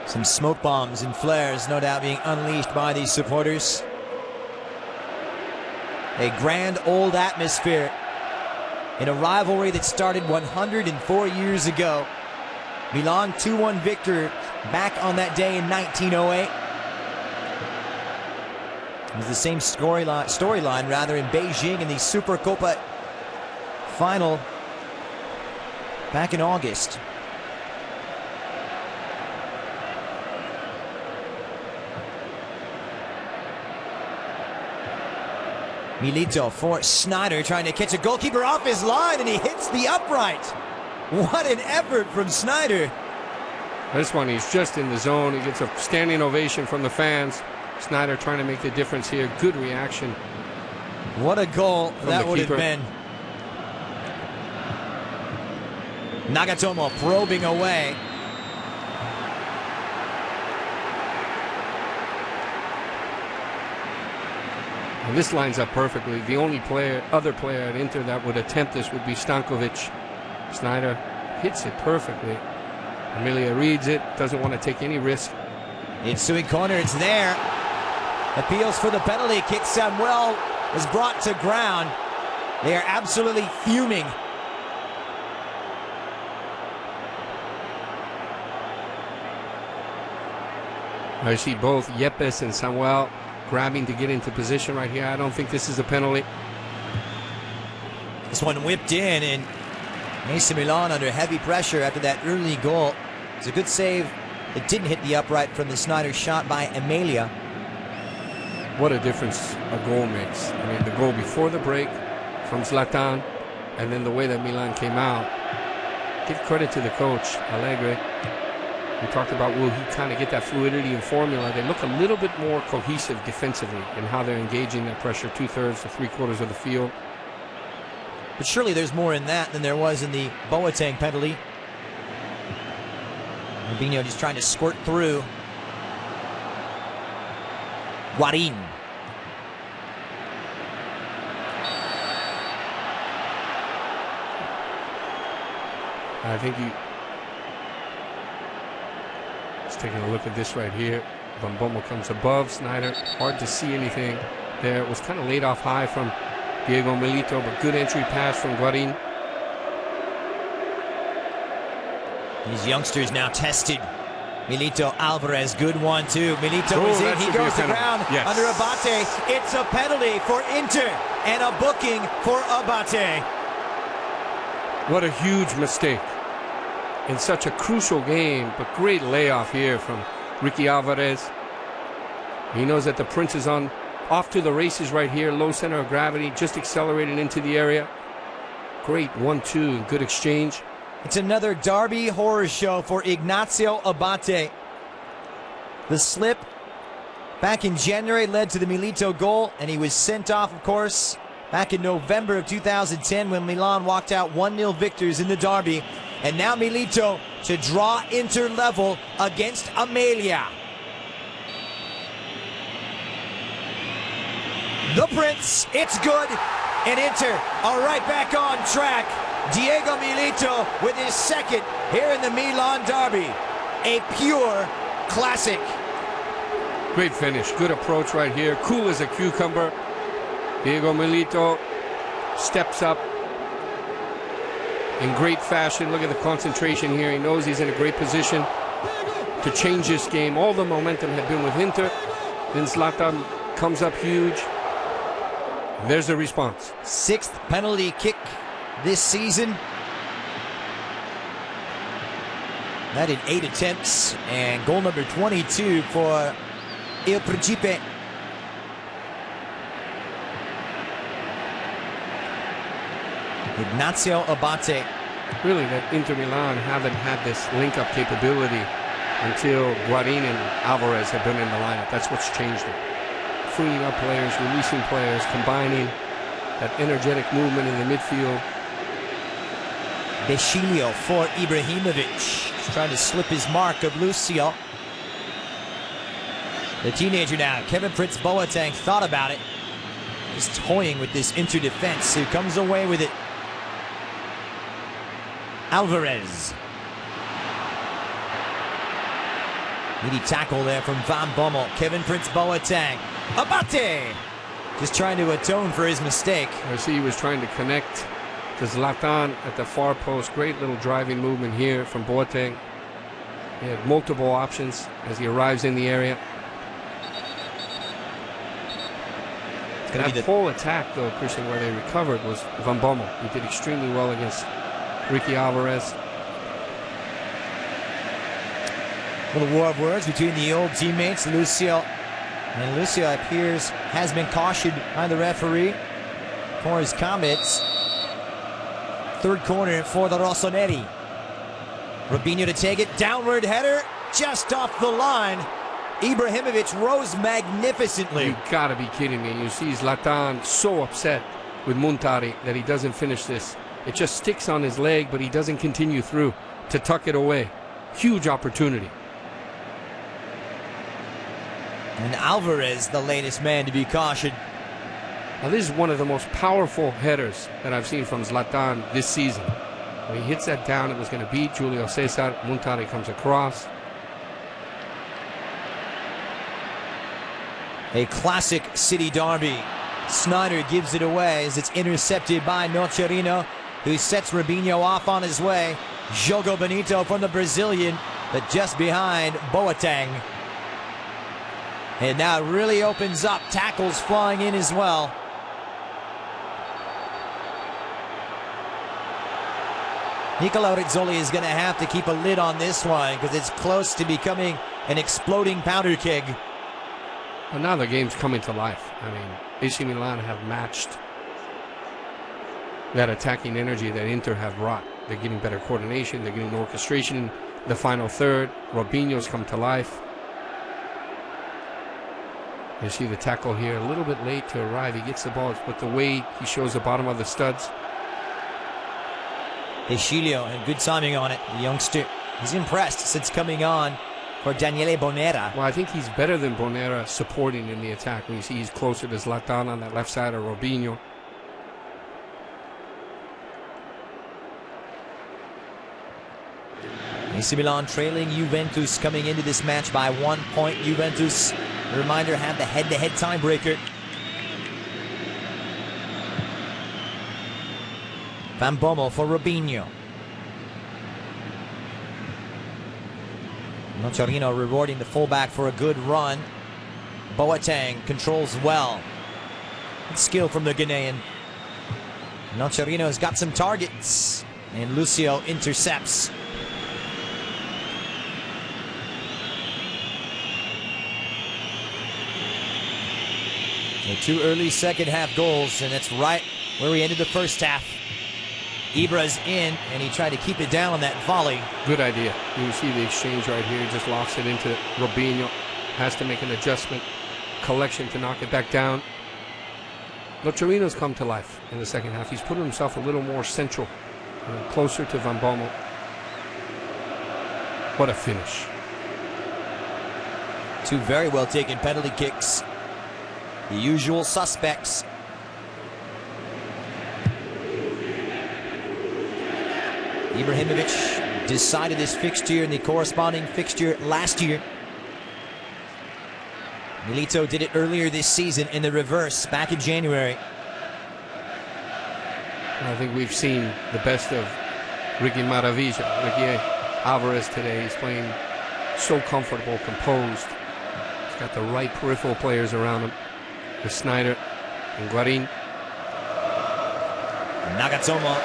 Some smoke bombs and flares no doubt being unleashed by these supporters. A grand old atmosphere in a rivalry that started 104 years ago. Milan 2-1 victor back on that day in 1908. It was the same storyline rather in Beijing in the Supercopa final back in August. Milito for Sneijder, trying to catch a goalkeeper off his line, and he hits the upright. What an effort from Sneijder. This one, he's just in the zone. He gets a standing ovation from the fans. Sneijder trying to make the difference here. Good reaction. What a goal that would have been. Nagatomo probing away. And this lines up perfectly. The only other player at Inter that would attempt this would be Stankovic. Sneijder hits it perfectly. Amelia reads it, doesn't want to take any risk. Ensuing corner, it's there. Appeals for the penalty kick. Samuel is brought to ground. They are absolutely fuming. I see both Yepes and Samuel grabbing to get into position right here. I don't think this is a penalty. This one whipped in, and AC Milan under heavy pressure after that early goal. It's a good save. It didn't hit the upright from the Sneijder shot by Amelia. What a difference a goal makes. I mean, the goal before the break from Zlatan, and then the way that Milan came out. Give credit to the coach, Allegri. We talked about, will he kind of get that fluidity and formula? They look a little bit more cohesive defensively in how they're engaging that pressure, 2/3 to 3/4 of the field. But surely there's more in that than there was in the Boateng penalty. Rubinho just trying to squirt through. Guarín. I think just taking a look at this right here. Van Bommel comes above Sneijder. Hard to see anything there. It was kind of laid off high from Diego Milito, but good entry pass from Guarín. These youngsters now tested. Milito, Álvarez, good one too. Milito is in, he goes to ground under Abate. It's a penalty for Inter and a booking for Abate. What a huge mistake in such a crucial game, but great layoff here from Ricky Álvarez. He knows that the Prince is off to the races right here, low center of gravity, just accelerated into the area. Great 1-2, good exchange. It's another derby horror show for Ignacio Abate. The slip back in January led to the Milito goal, and he was sent off, of course, back in November of 2010 when Milan walked out 1-0 victors in the derby. And now Milito to draw Inter level against Amelia. The Prince, it's good, and Inter are right back on track. Diego Milito with his second here in the Milan derby. A pure classic. Great finish, good approach right here. Cool as a cucumber. Diego Milito steps up in great fashion. Look at the concentration here. He knows he's in a great position to change this game. All the momentum had been with Inter. Then Zlatan comes up huge. There's the response. 6th penalty kick this season. That in 8 attempts, and goal number 22 for Il Principe. Ignacio Abate. Really, that Inter Milan haven't had this link-up capability until Guarín and Álvarez have been in the lineup. That's what's changed it. Freeing up players, releasing players, combining that energetic movement in the midfield. Julio for Ibrahimovic. He's trying to slip his mark of Lucio. The teenager now, Kevin Prince Boateng, thought about it. He's toying with this Inter defense, who comes away with it. Álvarez. Needy tackle there from Van Bommel. Kevin Prince Boateng. Abate! Just trying to atone for his mistake. I see he was trying to connect to Zlatan at the far post. Great little driving movement here from Boateng. He had multiple options as he arrives in the area. That whole attack, though, Christian, where they recovered was Van Bommel. He did extremely well against Ricky Álvarez. A little war of words between the old teammates, Lucio. And Lucio appears has been cautioned by the referee. for his comments. Third corner for the Rossoneri. Robinho to take it, downward header, just off the line. Ibrahimovic rose magnificently. You gotta be kidding me. You see Zlatan so upset with Muntari that he doesn't finish this. It just sticks on his leg, but he doesn't continue through to tuck it away. Huge opportunity. And Álvarez, the latest man to be cautioned. Now this is one of the most powerful headers that I've seen from Zlatan this season. When he hits that down, it was going to beat Julio Cesar. Muntari comes across. A classic city derby. Sneijder gives it away as it's intercepted by Nocerino, who sets Robinho off on his way. Jogo Bonito from the Brazilian, but just behind Boateng. And now it really opens up. Tackles flying in as well. Nicola Rizzoli is going to have to keep a lid on this one because it's close to becoming an exploding powder keg. Well, now the game's coming to life. I mean, AC Milan have matched that attacking energy that Inter have brought. They're getting better coordination. They're getting orchestration in the final third. Robinho's come to life. You see the tackle here, a little bit late to arrive. He gets the ball, but the way he shows the bottom of the studs. Julio, and good timing on it. The youngster, he's impressed since coming on for Daniele Bonera. Well, I think he's better than Bonera supporting in the attack. When you see he's closer to Zlatan on that left side of Robinho. AC Milan trailing Juventus coming into this match by 1 point. Juventus, a reminder, had the head-to-head tiebreaker. Van Bommel for Robinho. Nocerino rewarding the fullback for a good run. Boateng controls well. Good skill from the Ghanaian. Nocerino's got some targets, and Lucio intercepts. The 2 early second half goals, and that's right where we ended the first half. Ibra's in, and he tried to keep it down on that volley. Good idea. You see the exchange right here. He just lofts it into Robinho. Has to make an adjustment. Collection to knock it back down. Nocerino's come to life in the second half. He's put himself a little more central, closer to Van Bommel. What a finish. 2 very well taken penalty kicks. The usual suspects. Ibrahimovic decided this fixture and the corresponding fixture last year. Milito did it earlier this season in the reverse back in January. I think we've seen the best of Ricky Maravilla. Ricky Álvarez today. He's playing so comfortable, composed. He's got the right peripheral players around him. With Sneijder and Guarín. Nagatomo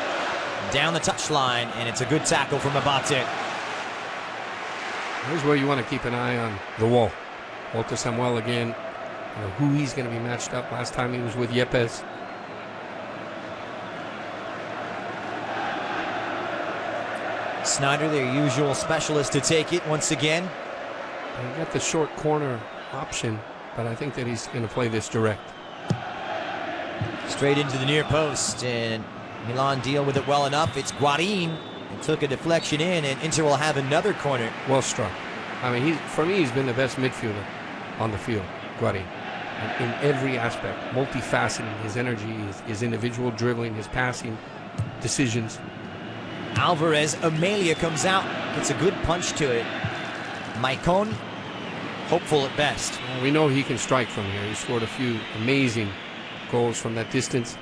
down the touchline, and it's a good tackle from Abate. Here's where you want to keep an eye on the wall. Walter Samuel again. Who he's going to be matched up. Last time he was with Yepes. Sneijder, their usual specialist, to take it once again. He got the short corner option, but I think that he's going to play this direct. Straight into the near post, and Milan deal with it well enough. It's Guarín. It took a deflection in, and Inter will have another corner. Well struck. I mean, for me, he's been the best midfielder on the field, Guarín. In every aspect, multifaceted, his energy, his individual dribbling, his passing, decisions. Álvarez, Amelia comes out, gets a good punch to it. Maicon, hopeful at best. We know he can strike from here. He scored a few amazing goals from that distance.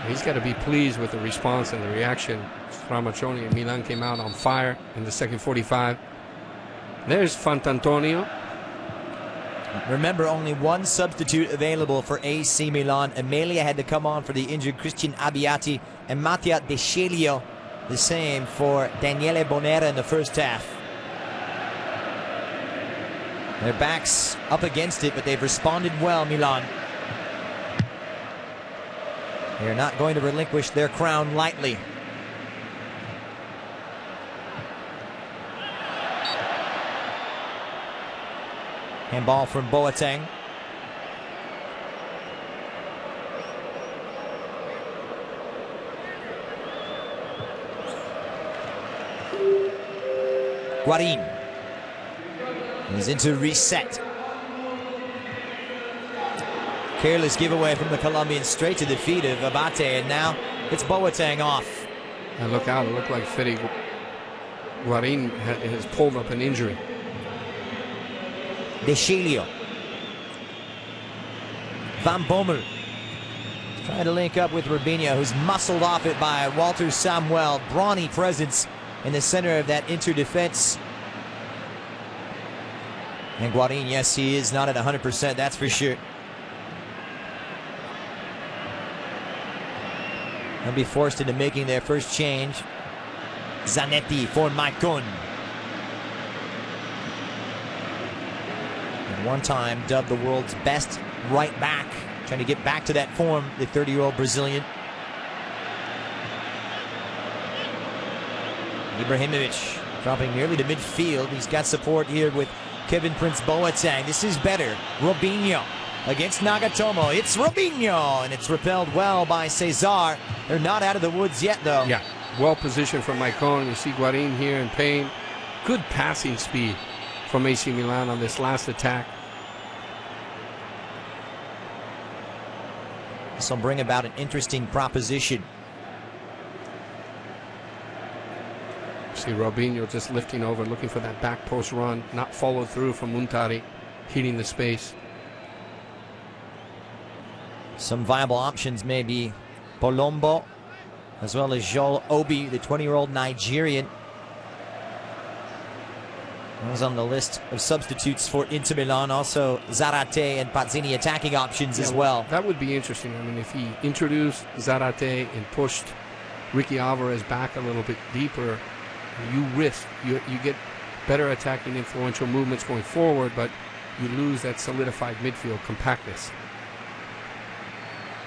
He's got to be pleased with the response and the reaction. Stramaccioni and Milan came out on fire in the second 45. There's Fantantonio. Remember, only one substitute available for AC Milan. Amelia had to come on for the injured Christian Abbiati, and Mattia De Scelio the same for Daniele Bonera in the first half. Their backs up against it, but they've responded well, Milan. They're not going to relinquish their crown lightly. Handball from Boateng. Guarín. He's into reset. Careless giveaway from the Colombians straight to the feet of Abate, and now it's Boateng off. And look out, it looked like Fede Guarín has pulled up an injury. Julio. Van Bommel trying to link up with Robinho, who's muscled off it by Walter Samuel. Brawny presence in the center of that Inter defense. And Guarín, yes, he is not at 100%, that's for sure. They'll be forced into making their first change. Zanetti for Maicon. And one time dubbed the world's best right back. Trying to get back to that form, the 30-year-old Brazilian. Ibrahimovic dropping nearly to midfield. He's got support here with Kevin Prince Boateng. This is better. Robinho against Nagatomo. It's Robinho, and it's repelled well by Cesar. They're not out of the woods yet, though. Yeah, well positioned from Maicon. You see Guarín here in pain. Good passing speed from AC Milan on this last attack. This will bring about an interesting proposition. See Robinho just lifting over, looking for that back post run, not followed through from Muntari, hitting the space. Some viable options may be Polombo, as well as Joel Obi, the 20-year-old Nigerian. He was on the list of substitutes for Inter Milan. Also Zarate and Pazzini attacking options as well. That would be interesting. I mean, if he introduced Zarate and pushed Ricky Álvarez back a little bit deeper, you risk, you get better attacking influential movements going forward, but you lose that solidified midfield compactness.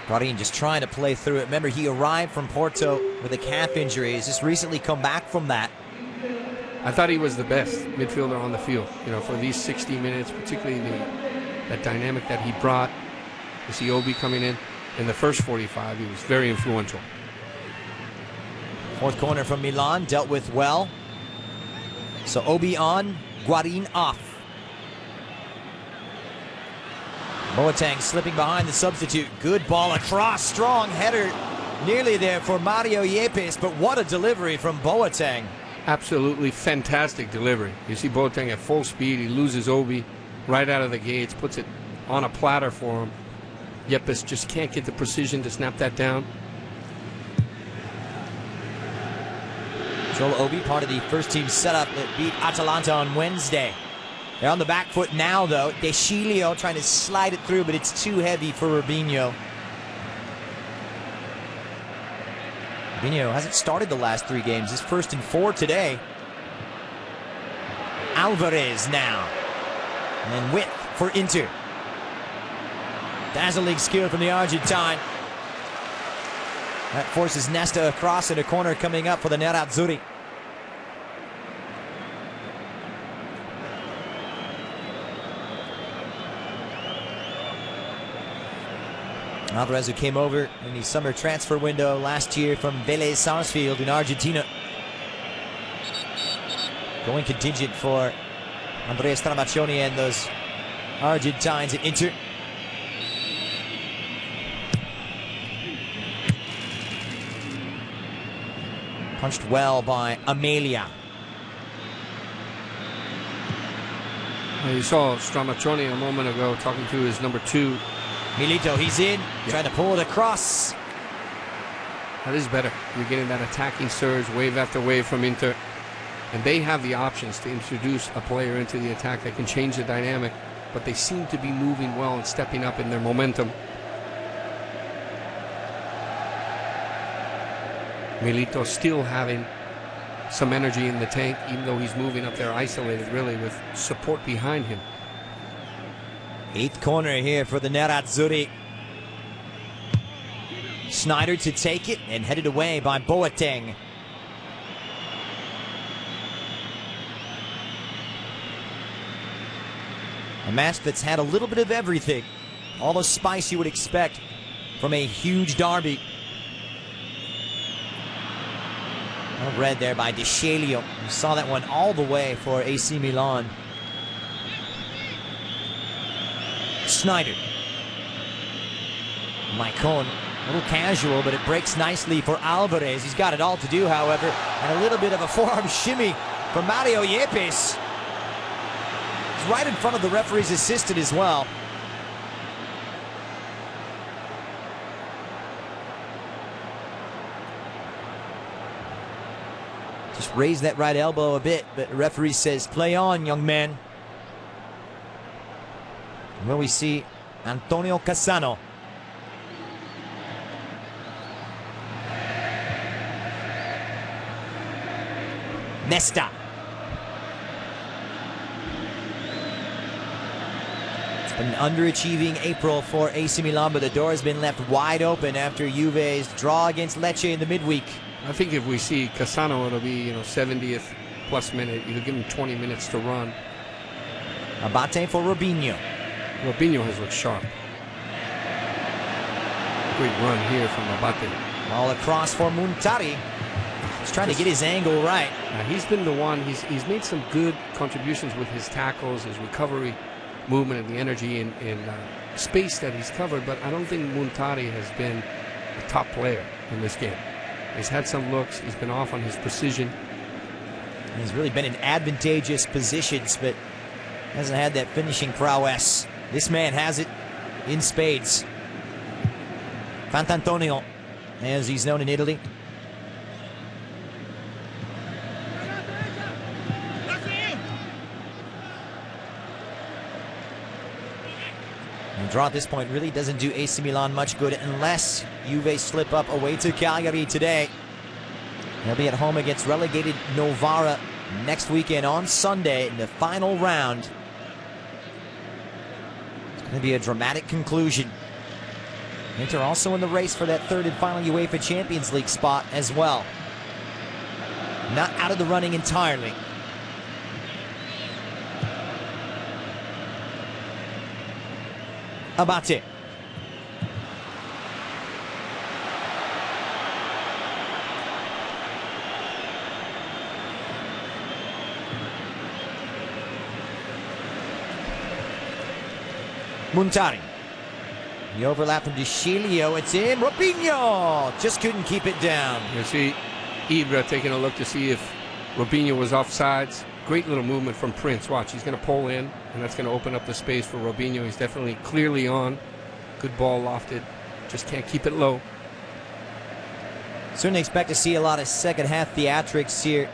Guarín just trying to play through it. Remember, he arrived from Porto with a calf injury. He's just recently come back from that. I thought he was the best midfielder on the field, you know, for these 60 minutes, particularly that dynamic that he brought. You see Obi coming in the first 45, he was very influential. Fourth corner from Milan, dealt with well. So Obi on, Guarín off. Boateng slipping behind the substitute. Good ball across, strong header. Nearly there for Mario Yepes, but what a delivery from Boateng. Absolutely fantastic delivery. You see Boateng at full speed. He loses Obi right out of the gates, puts it on a platter for him. Yepes just can't get the precision to snap that down. Joel Obi, part of the first team setup that beat Atalanta on Wednesday. They're on the back foot now, though. Julio trying to slide it through, but it's too heavy for Robinho. Robinho hasn't started the last 3 games. His first in 4 today. Álvarez now. And then width for Inter. Dazzling skill from the Argentine. That forces Nesta across in a corner coming up for the Nerazzurri. Álvarez, who came over in the summer transfer window last year from Vélez Sarsfield in Argentina. Going contingent for Andrea Stramaccioni and those Argentines at Inter. Punched well by Amelia. You saw Stramaccioni a moment ago talking to his number 2. Milito, he's in, trying to pull it across. That is better. You're getting that attacking surge, wave after wave from Inter. And they have the options to introduce a player into the attack that can change the dynamic, but they seem to be moving well and stepping up in their momentum. Milito still having some energy in the tank, even though he's moving up there isolated, really, with support behind him. Eighth corner here for the Nerazzurri. Sneijder to take it and headed away by Boateng. A match that's had a little bit of everything. All the spice you would expect from a huge derby. Well read there by De Scelio. You saw that one all the way for AC Milan. Sneijder. Maicon, a little casual, but it breaks nicely for Álvarez. He's got it all to do, however. And a little bit of a forearm shimmy from Mario Yepes. He's right in front of the referee's assistant as well. Just raised that right elbow a bit, but the referee says, play on, young man. Well, we see Antonio Cassano. Nesta. It's been an underachieving April for AC Milan, but the door has been left wide open after Juve's draw against Lecce in the midweek. I think if we see Cassano, it'll be 70th plus minute. You could give him 20 minutes to run. Abate for Robinho. Robinho has looked sharp. Great run here from Abate. All across for Muntari. He's trying to get his angle right. He's been the one. He's made some good contributions with his tackles, his recovery, movement, and the energy in space that he's covered. But I don't think Muntari has been a top player in this game. He's had some looks. He's been off on his precision. He's really been in advantageous positions, but hasn't had that finishing prowess. This man has it in spades. Fantantonio, as he's known in Italy. The draw at this point really doesn't do AC Milan much good unless Juve slip up away to Cagliari today. They'll be at home against relegated Novara next weekend on Sunday in the final round. It's going to be a dramatic conclusion. Inter also in the race for that third and final UEFA Champions League spot as well. Not out of the running entirely. Abate. Muntari. The overlap from De Scelio. It's in. Robinho just couldn't keep it down. You see Ibra taking a look to see if Robinho was offsides. Great little movement from Prince. Watch, he's going to pull in, and that's going to open up the space for Robinho. He's definitely clearly on. Good ball lofted. Just can't keep it low. Certainly expect to see a lot of second half theatrics here.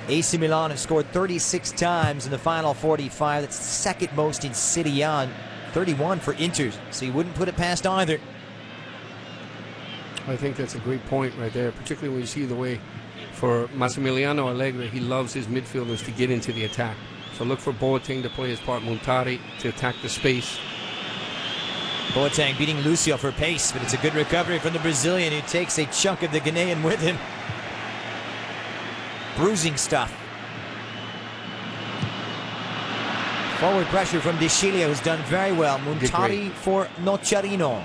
AC Milan have scored 36 times in the final 45. That's the second most in Serie A. 31 for Inter, so you wouldn't put it past either. I think that's a great point right there, particularly when you see the way for Massimiliano Allegri, he loves his midfielders to get into the attack. So look for Boateng to play his part, Muntari to attack the space. Boateng beating Lucio for pace, but it's a good recovery from the Brazilian who takes a chunk of the Ghanaian with him. Bruising stuff. Forward pressure from De Scelio, who's done very well. Muntari for Nocciarino.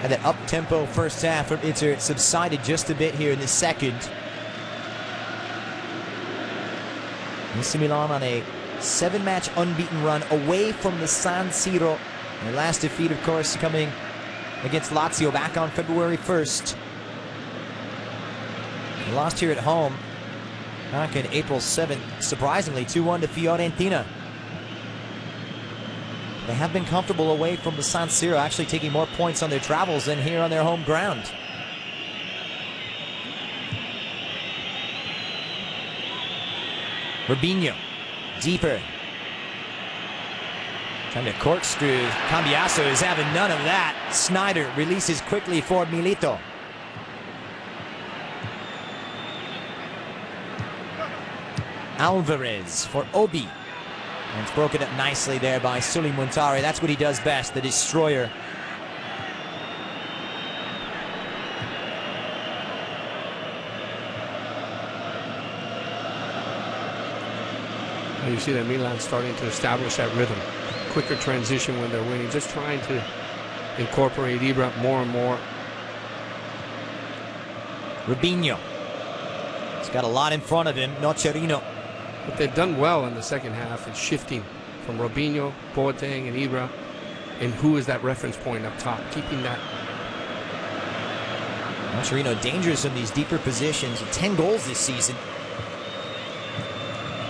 And that up-tempo first half from Inter, it subsided just a bit here in the second. AC Milan on a 7-match unbeaten run away from the San Siro. Their last defeat, of course, coming against Lazio back on February 1st. They lost here at home back in April 7th, surprisingly, 2-1 to Fiorentina. They have been comfortable away from the San Siro, actually taking more points on their travels than here on their home ground. Robinho, deeper. Trying to corkscrew. Cambiasso is having none of that. Sneijder releases quickly for Milito. Álvarez for Obi. And it's broken up nicely there by Sully Muntari. That's what he does best, the destroyer. You see that Milan starting to establish that rhythm. Quicker transition when they're winning. Just trying to incorporate Ibra more and more. Robinho. He's got a lot in front of him. Nocerino. What they've done well in the second half is shifting from Robinho, Boateng, and Ibra. And who is that reference point up top? Keeping that. Nocerino dangerous in these deeper positions. 10 goals this season.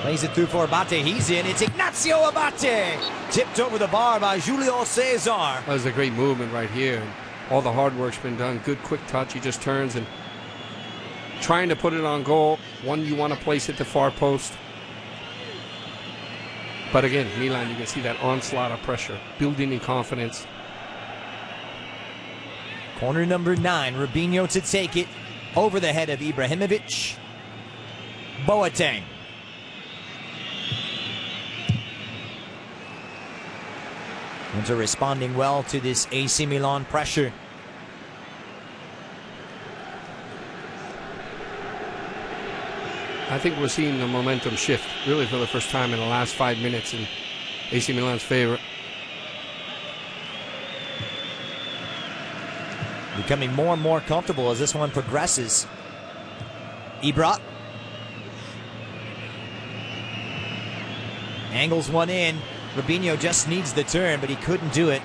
Plays it through for Abate. He's in. It's Ignacio Abate. Tipped over the bar by Julio Cesar. That was a great movement right here. And all the hard work's been done. Good quick touch. He just turns and trying to put it on goal. One you want to place at the far post. But again, Milan, you can see that onslaught of pressure. Building in confidence. Corner number 9. Robinho to take it. Over the head of Ibrahimovic. Boateng. Inter responding well to this AC Milan pressure. I think we're seeing the momentum shift really for the first time in the last 5 minutes in AC Milan's favor. Becoming more and more comfortable as this one progresses. Ibra. Angles one in. Robinho just needs the turn, but he couldn't do it.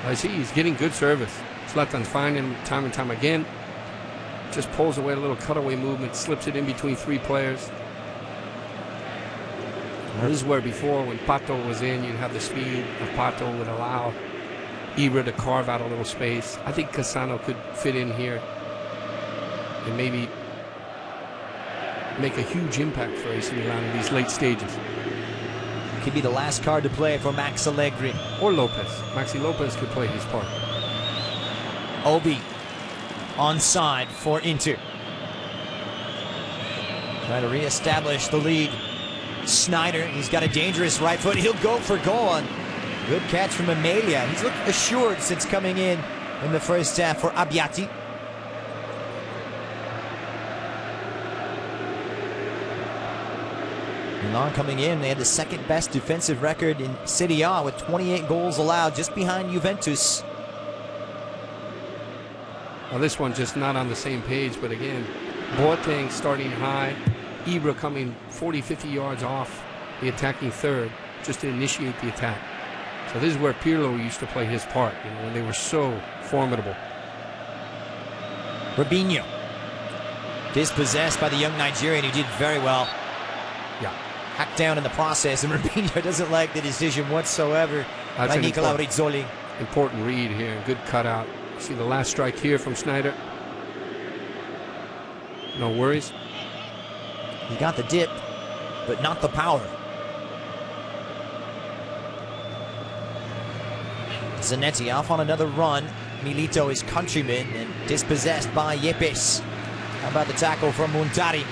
I see he's getting good service. Zlatan's finding him time and time again. Just pulls away a little cutaway movement, slips it in between 3 players. This is where before, when Pato was in, you'd have the speed of Pato would allow Ibra to carve out a little space. I think Cassano could fit in here and maybe make a huge impact for AC Milan in these late stages. Could be the last card to play for Max Allegri. Or Lopez. Maxi Lopez could play his part. Obi onside for Inter. Trying to reestablish the lead. Sneijder, he's got a dangerous right foot. He'll go for goal. Good catch from Amelia. He's looked assured since coming in the first half for Abbiati. Milan coming in, they had the second best defensive record in Serie A with 28 goals allowed, just behind Juventus. Well, this one just not on the same page, but again, Boateng starting high, Ibra coming 40, 50 yards off the attacking third just to initiate the attack. So this is where Pirlo used to play his part, when they were so formidable. Robinho, dispossessed by the young Nigerian who did very well. Yeah. Hacked down in the process, and Robinho doesn't like the decision whatsoever by Nicola Rizzoli. Important read here, good cutout. See the last strike here from Sneijder. No worries. He got the dip, but not the power. Zanetti off on another run. Milito, his countryman, and dispossessed by Yepes. How about the tackle from Muntari?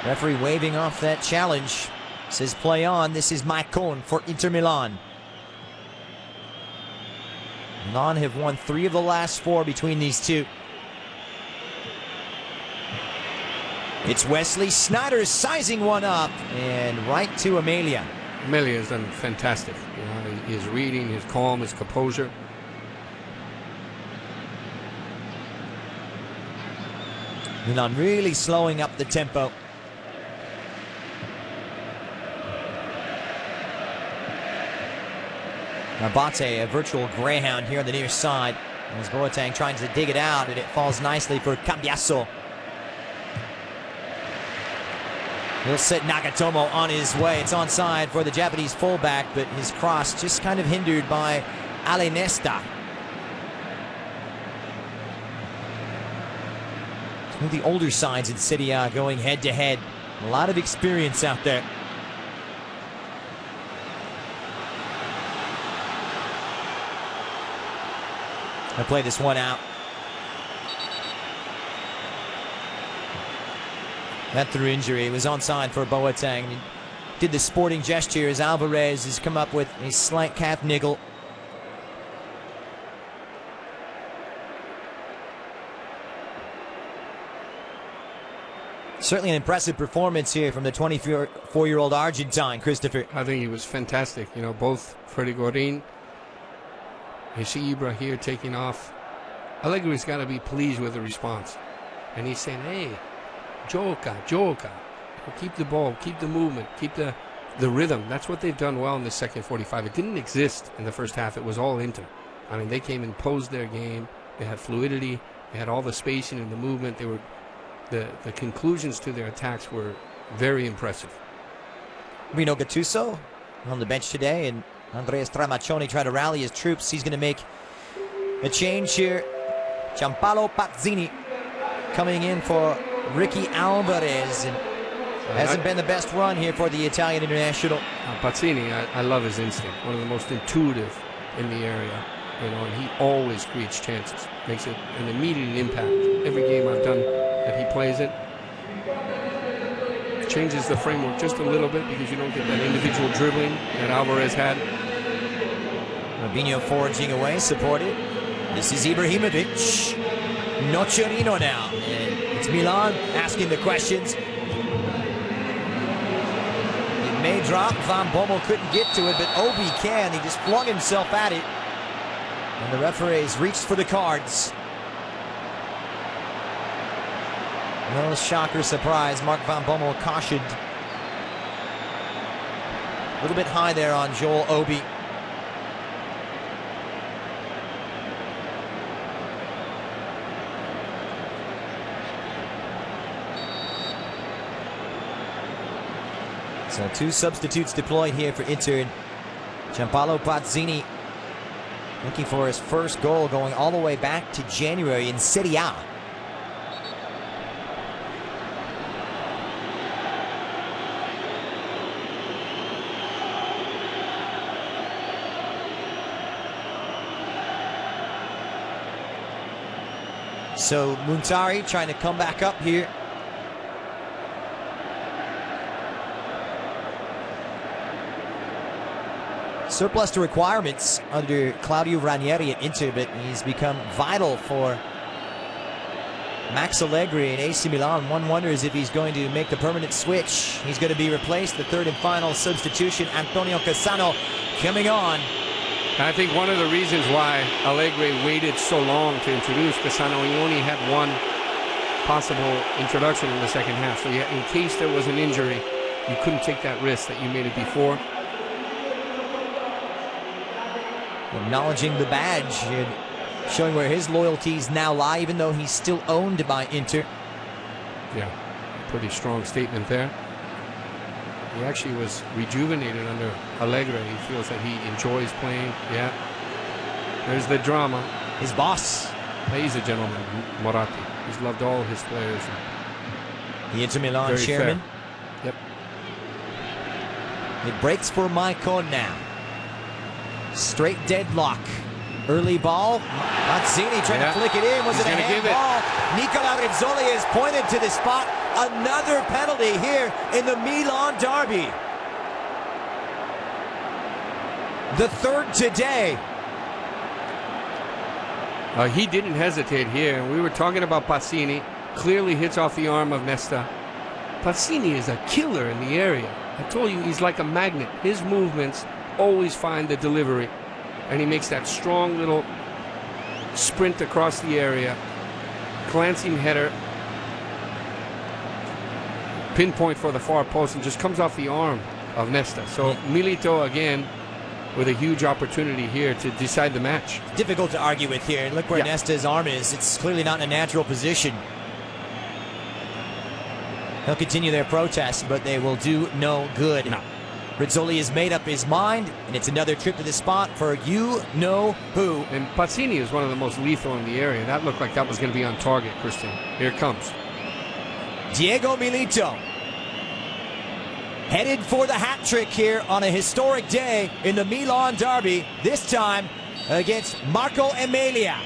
Referee waving off that challenge. Says play on. This is Maicon for Inter Milan. Milan have won 3 of the last 4 between these two. It's Wesley Sneijder sizing one up and right to Amelia. Amelia has done fantastic. His reading, his calm, his composure. Milan really slowing up the tempo. Abate, a virtual greyhound here on the near side. As Boateng trying to dig it out, and it falls nicely for Cambiasso. He'll set Nagatomo on his way. It's onside for the Japanese fullback, but his cross just kind of hindered by Nesta. One of the older sides in Serie A going head-to-head. A lot of experience out there. I play this one out. That through injury. It was onside for Boateng. He did the sporting gesture as Álvarez has come up with a slight calf niggle. Certainly an impressive performance here from the 24-year-old Argentine, Christopher. I think he was fantastic. You know, both Freddy Guarín, you see Ibra here taking off. Allegri's got to be pleased with the response. And he's saying, hey, Joca. Keep the ball, keep the movement, keep the rhythm. That's what they've done well in the second 45. It didn't exist in the first half. It was all Inter. I mean, they came and posed their game. They had fluidity. They had all the spacing and the movement. They were the conclusions to their attacks were very impressive. Rino Gattuso on the bench today, and Andrea Stramaccioni trying to rally his troops. He's going to make a change here. Gianpaolo Pazzini coming in for Ricky Álvarez, and hasn't been the best run here for the Italian international. Pazzini, I love his instinct. One of the most intuitive in the area, you know, and he always creates chances. Makes it an immediate impact. Every game I've done that he plays it, changes the framework just a little bit because you don't get that individual dribbling that Álvarez had. Robinho forging away, supported. This is Ibrahimovic. Nocerino now. And it's Milan asking the questions. It may drop. Van Bommel couldn't get to it, but Obi can. He just flung himself at it. And the referees reached for the cards. No shocker surprise. Mark Van Bommel cautioned. A little bit high there on Joel Obi. So 2 substitutes deployed here for Inter. Gianpaolo Pazzini looking for his first goal going all the way back to January in Serie A. So Muntari trying to come back up here. Surplus to requirements under Claudio Ranieri at Inter, but he's become vital for Max Allegri and AC Milan. One wonders if he's going to make the permanent switch. He's going to be replaced. The third and final substitution, Antonio Cassano, coming on. I think one of the reasons why Allegri waited so long to introduce Cassano, he only had one possible introduction in the second half. So yeah, in case there was an injury, you couldn't take that risk that you made it before. Acknowledging the badge and showing where his loyalties now lie, even though he's still owned by Inter. Yeah, pretty strong statement there. He actually was rejuvenated under Allegri. He feels that he enjoys playing. Yeah. There's the drama. His boss. He's a gentleman, Moratti. He's loved all his players. The Inter Milan chairman. Fair. Yep. It breaks for Maicon now. Straight deadlock. Early ball. Pazzini trying to flick it in. Was it a handball? Nicola Rizzoli has pointed to the spot. Another penalty here in the Milan derby. The third today. He didn't hesitate here. We were talking about Pazzini. Clearly hits off the arm of Nesta. Pazzini is a killer in the area. I told you, he's like a magnet. His movements always find the delivery. And he makes that strong little sprint across the area. Glancing header. Pinpoint for the far post and just comes off the arm of Nesta. So Milito again with a huge opportunity here to decide the match. Difficult to argue with here. Look where Nesta's arm is. It's clearly not in a natural position. They'll continue their protest, but they will do no good. No. Rizzoli has made up his mind, and it's another trip to the spot for you-know-who. And Pazzini is one of the most lethal in the area. That looked like that was going to be on target, Christian. Here it comes. Diego Milito headed for the hat trick here on a historic day in the Milan derby, this time against Marco Amelia.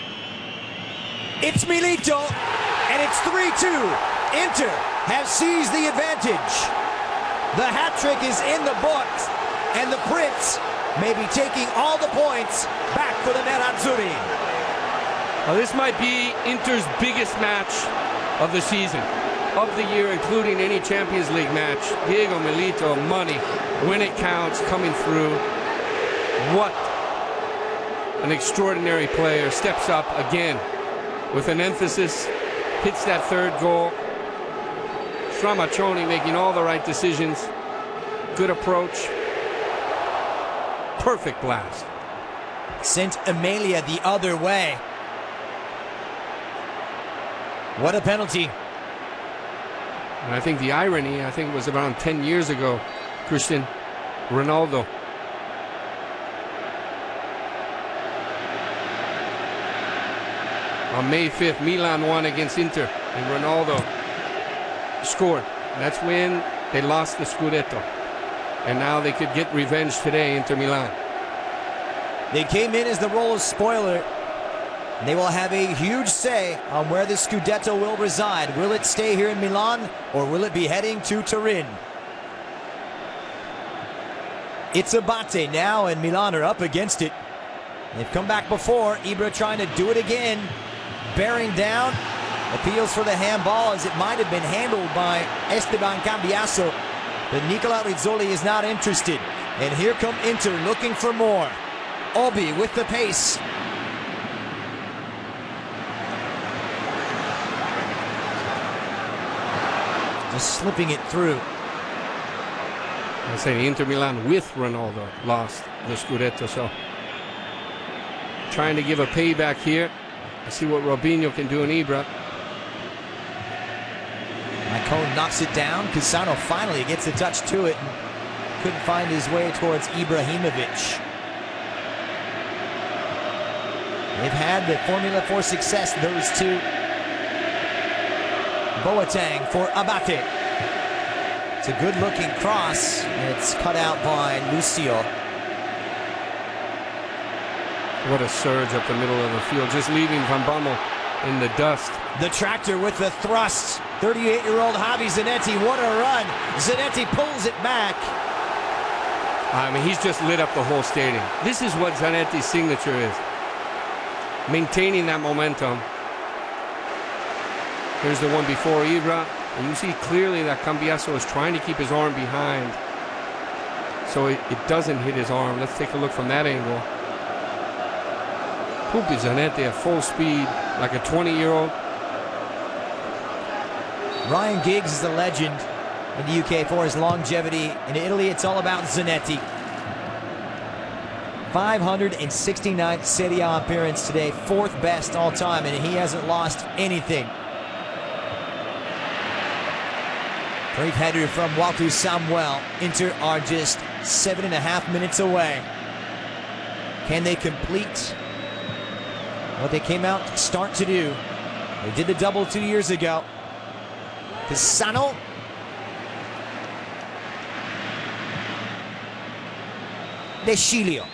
It's Milito, and it's 3-2. Inter have seized the advantage. The hat trick is in the books, and the Prince may be taking all the points back for the Nerazzurri. Well, this might be Inter's biggest match of the season, of the year, including any Champions League match. Diego Milito, money, when it counts, coming through. What an extraordinary player. Steps up again with an emphasis, hits that third goal. Stramaccioni making all the right decisions. Good approach. Perfect blast. Sent Amelia the other way. What a penalty. And I think the irony, I think it was around 10 years ago, Christian, Ronaldo. On May 5th, Milan won against Inter, and Ronaldo scored. That's when they lost the Scudetto. And now they could get revenge today, Inter Milan. They came in as the role of spoiler. They will have a huge say on where the Scudetto will reside. Will it stay here in Milan, or will it be heading to Turin? It's Abate now, and Milan are up against it. They've come back before. Ibra trying to do it again. Bearing down. Appeals for the handball, as it might have been handled by Esteban Cambiasso. But Nicola Rizzoli is not interested. And here come Inter looking for more. Obi with the pace. Just slipping it through. I say Inter Milan with Ronaldo lost the Scudetto, so trying to give a payback here. I see what Robinho can do in Ibra. Maicon knocks it down. Cesar finally gets a touch to it and couldn't find his way towards Ibrahimovic. They've had the formula for success, those two. Boateng for Abate. It's a good-looking cross. It's cut out by Lucio. What a surge up the middle of the field, just leaving Van Bommel in the dust. The tractor with the thrust. 38-year-old Javi Zanetti, what a run. Zanetti pulls it back. I mean, he's just lit up the whole stadium. This is what Zanetti's signature is. Maintaining that momentum. Here's the one before Ibra. And you see clearly that Cambiasso is trying to keep his arm behind, so it doesn't hit his arm. Let's take a look from that angle. Pupi Zanetti at full speed, like a 20-year-old. Ryan Giggs is a legend in the UK for his longevity. In Italy, it's all about Zanetti. 569th Serie A appearance today, 4th best all time, and he hasn't lost anything. Great header from Walter Samuel. Inter are just 7.5 minutes away. Can they complete what they came out to start to do? They did the double 2 years ago. Pisano. Julio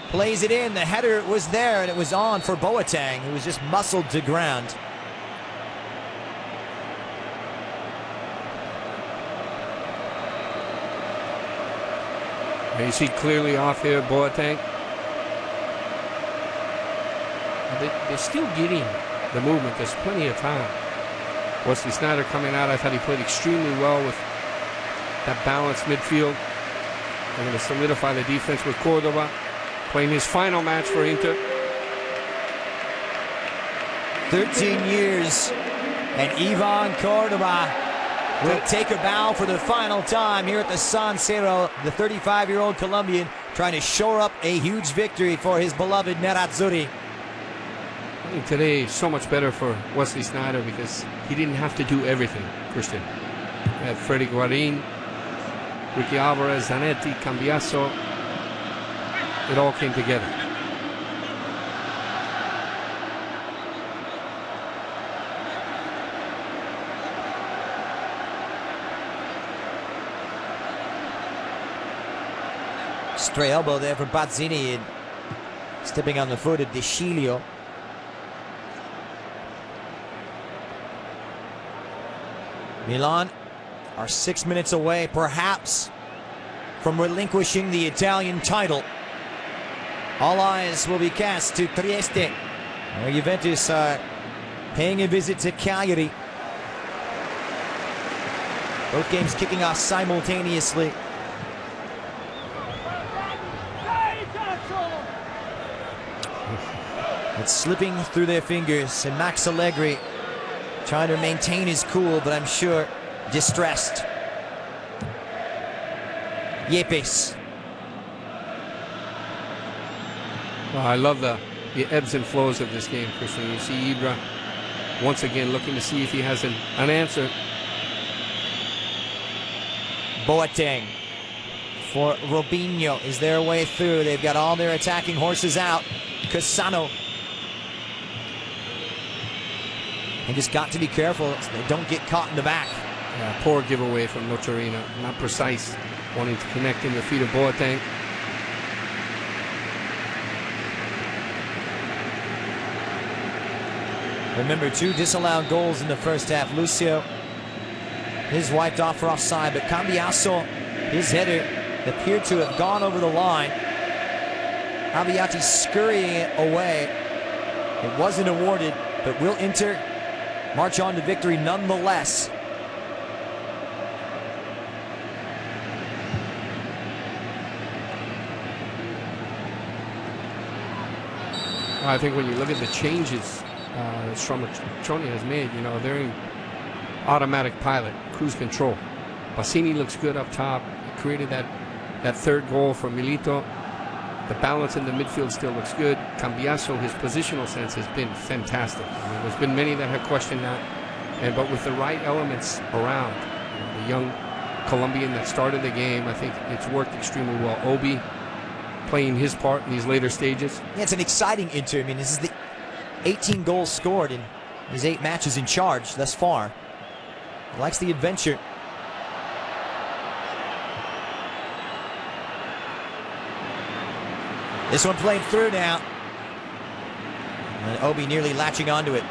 plays it in. The header was there, and it was on for Boateng, who was just muscled to ground. You see clearly off here, Boateng. They're still getting the movement. There's plenty of time. Wesley Sneijder coming out. I thought he played extremely well with that balanced midfield. They're going to solidify the defense with Córdoba, playing his final match for Inter. 13 years, and Ivan Córdoba will take a bow for the final time here at the San Siro. The 35-year-old Colombian trying to shore up a huge victory for his beloved Nerazzurri. I think today is so much better for Wesley Sneijder because he didn't have to do everything, Christian. We had Freddy Guarín, Ricky Álvarez, Zanetti, Cambiasso. It all came together. Stray elbow there for Pazzini, and stepping on the foot of Julio. Milan are 6 minutes away, perhaps, from relinquishing the Italian title. All eyes will be cast to Trieste, where Juventus are paying a visit to Cagliari. Both games kicking off simultaneously. It's slipping through their fingers, and Max Allegri trying to maintain his cool, but I'm sure distressed. Yepes. Well, I love the ebbs and flows of this game, Christian. You see Ibra once again looking to see if he has an answer. Boateng for Robinho. Is their way through? They've got all their attacking horses out. Cassano. They just got to be careful so they don't get caught in the back. Yeah, poor giveaway from Nocerino. Not precise, wanting to connect in the feet of Boateng. Remember, 2 disallowed goals in the first half. Lucio, his wiped off for offside, but Cambiasso, his header appeared to have gone over the line. Abbiati scurrying it away. It wasn't awarded, but will Inter march on to victory nonetheless. I think when you look at the changes Stramaccioni has made, you know, they're in automatic pilot, cruise control. Pazzini looks good up top. He created that third goal for Milito. The balance in the midfield still looks good. Cambiasso, his positional sense has been fantastic. I mean, there's been many that have questioned that, but with the right elements around, you know, the young Colombian that started the game, I think it's worked extremely well. Obi playing his part in these later stages. Yeah, it's an exciting Inter. I mean, this is the 18 goals scored in his 8 matches in charge thus far. He likes the adventure. This one played through now. And Obi nearly latching onto it.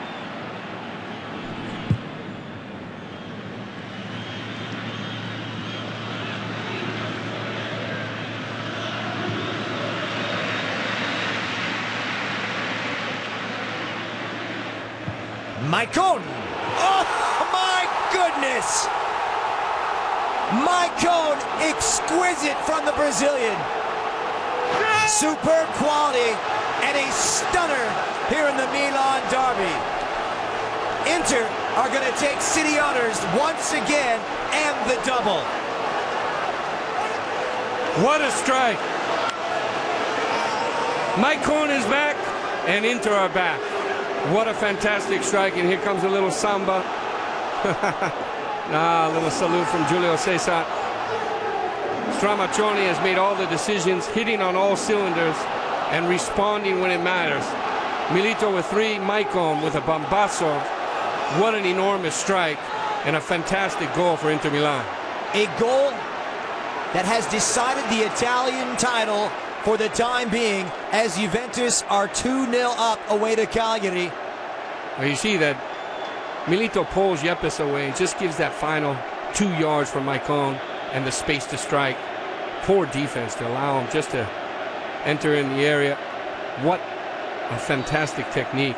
Maicon! Oh my goodness! Maicon, exquisite from the Brazilian. Superb quality and a stunner here in the Milan derby. Inter are going to take city honors once again and the double. What a strike! Maicon is back and Inter are back. What a fantastic strike, and here comes a little samba. A little salute from Julio Cesar. Stramaccioni has made all the decisions, hitting on all cylinders and responding when it matters. Milito with 3, Maicon with a bombasso. What an enormous strike and a fantastic goal for Inter Milan. A goal that has decided the Italian title for the time being, as Juventus are 2-0 up away to Cagliari. Well, you see that Milito pulls Yepes away, just gives that final 2 yards for Maicon and the space to strike. Poor defense to allow him just to enter in the area. What a fantastic technique.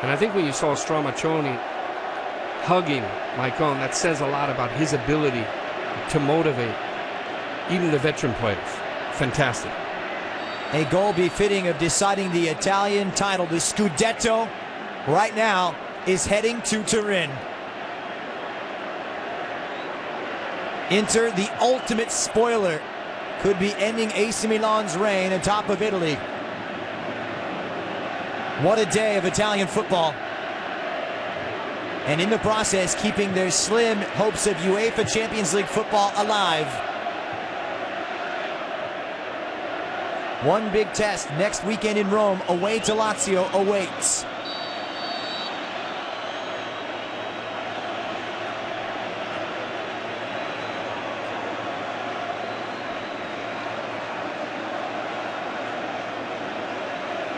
And I think when you saw Stramaccioni hugging Maicon, that says a lot about his ability to motivate even the veteran players. Fantastic. A goal befitting of deciding the Italian title. The Scudetto right now is heading to Turin. Inter, the ultimate spoiler, could be ending AC Milan's reign atop of Italy. What a day of Italian football. And in the process, keeping their slim hopes of UEFA Champions League football alive. One big test next weekend in Rome, away to Lazio, awaits.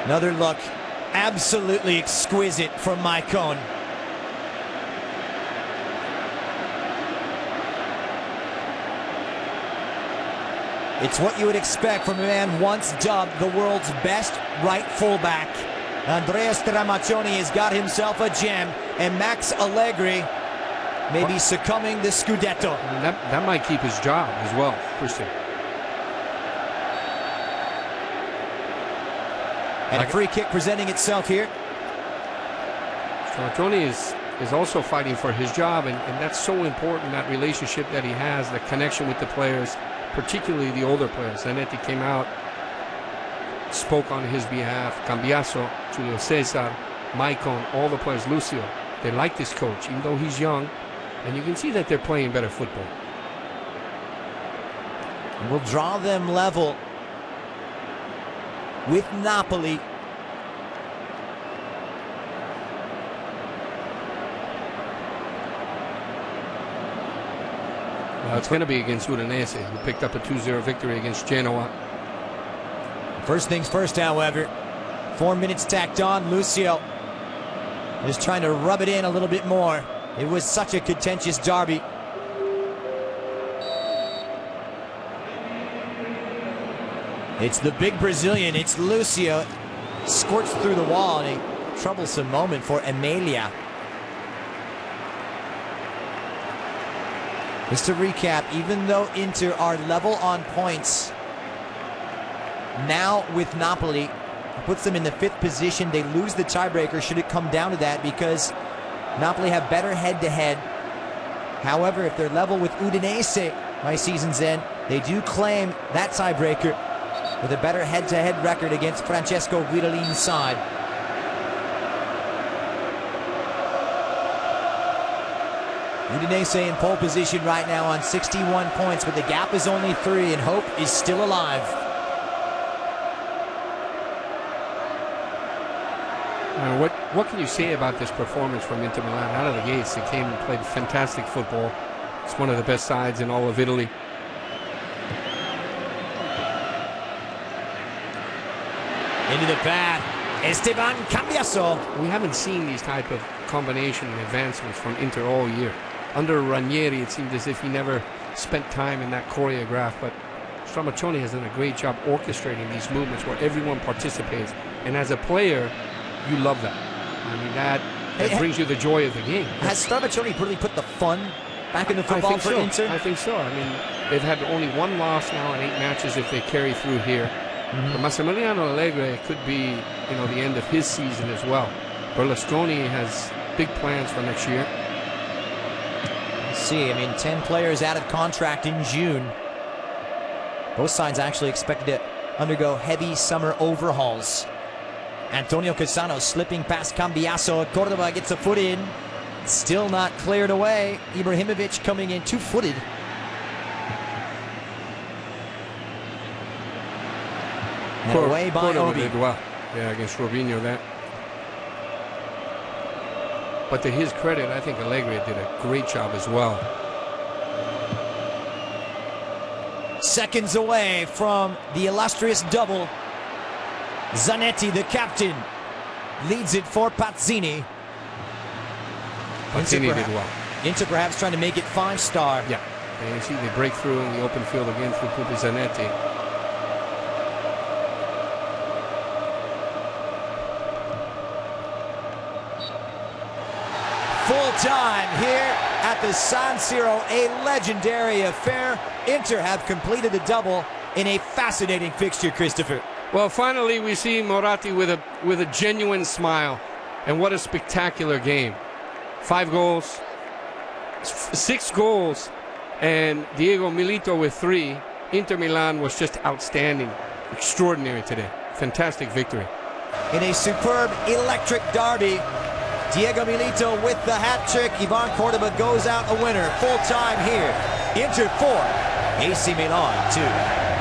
Another look, absolutely exquisite from Maicon. It's what you would expect from a man once dubbed the world's best right fullback. Andrea Stramaccioni has got himself a gem, and Max Allegri may be succumbing the Scudetto. I mean, that might keep his job as well, Christian. And a free kick presenting itself here. Stramaccioni is also fighting for his job, and that's so important, that relationship that he has, the connection with the players, particularly the older players. Zanetti came out, spoke on his behalf. Cambiasso, Julio, Cesar, Maicon, all the players, Lucio, they like this coach, even though he's young, and you can see that they're playing better football. And we'll draw them level with Napoli. Well, it's going to be against Udinese, who picked up a 2-0 victory against Genoa. First things first, however. 4 minutes tacked on. Lucio is trying to rub it in a little bit more. It was such a contentious derby. It's the big Brazilian. It's Lucio. Squirts through the wall in a troublesome moment for Amelia. Just to recap, even though Inter are level on points, now with Napoli, puts them in the 5th position. They lose the tiebreaker should it come down to that, because Napoli have better head-to-head. However, if they're level with Udinese by season's end, they do claim that tiebreaker with a better head-to-head record against Francesco Guidalin's side. Udinese in pole position right now on 61 points, but the gap is only 3 and hope is still alive. What can you say about this performance from Inter Milan? Out of the gates, they came and played fantastic football. It's one of the best sides in all of Italy. Into the path, Esteban Cambiasso. We haven't seen these type of combination and advancements from Inter all year. Under Ranieri, it seemed as if he never spent time in that choreograph, but Stramaccioni has done a great job orchestrating these movements where everyone participates. And as a player, you love that. I mean, that brings you the joy of the game. Has Stramaccioni really put the fun back in the football for Inter? I think so. I mean, they've had only 1 loss now in 8 matches if they carry through here. But Massimiliano Allegri could be, the end of his season as well. Berlusconi has big plans for next year. Let's see. 10 players out of contract in June. Both sides actually expected to undergo heavy summer overhauls. Antonio Cassano slipping past Cambiasso. Córdoba gets a foot in. Still not cleared away. Ibrahimovic coming in 2-footed. And away by Obi. Did well. Yeah, against Robinho that. But to his credit, I think Allegri did a great job as well. Seconds away from the illustrious double. Zanetti, the captain, leads it for Pazzini. Pazzini did well. Inter perhaps trying to make it 5-star. Yeah. And you see they break through in the open field again through Pupi Zanetti. Full time here at the San Siro, a legendary affair. Inter have completed the double in a fascinating fixture, Christopher. Well, finally we see Moratti with a genuine smile, and what a spectacular game. 5 goals, 6 goals, and Diego Milito with 3. Inter Milan was just outstanding, extraordinary today. Fantastic victory. In a superb electric derby, Diego Milito with the hat trick. Ivan Córdoba goes out a winner. Full time here. Inter 4, AC Milan 2.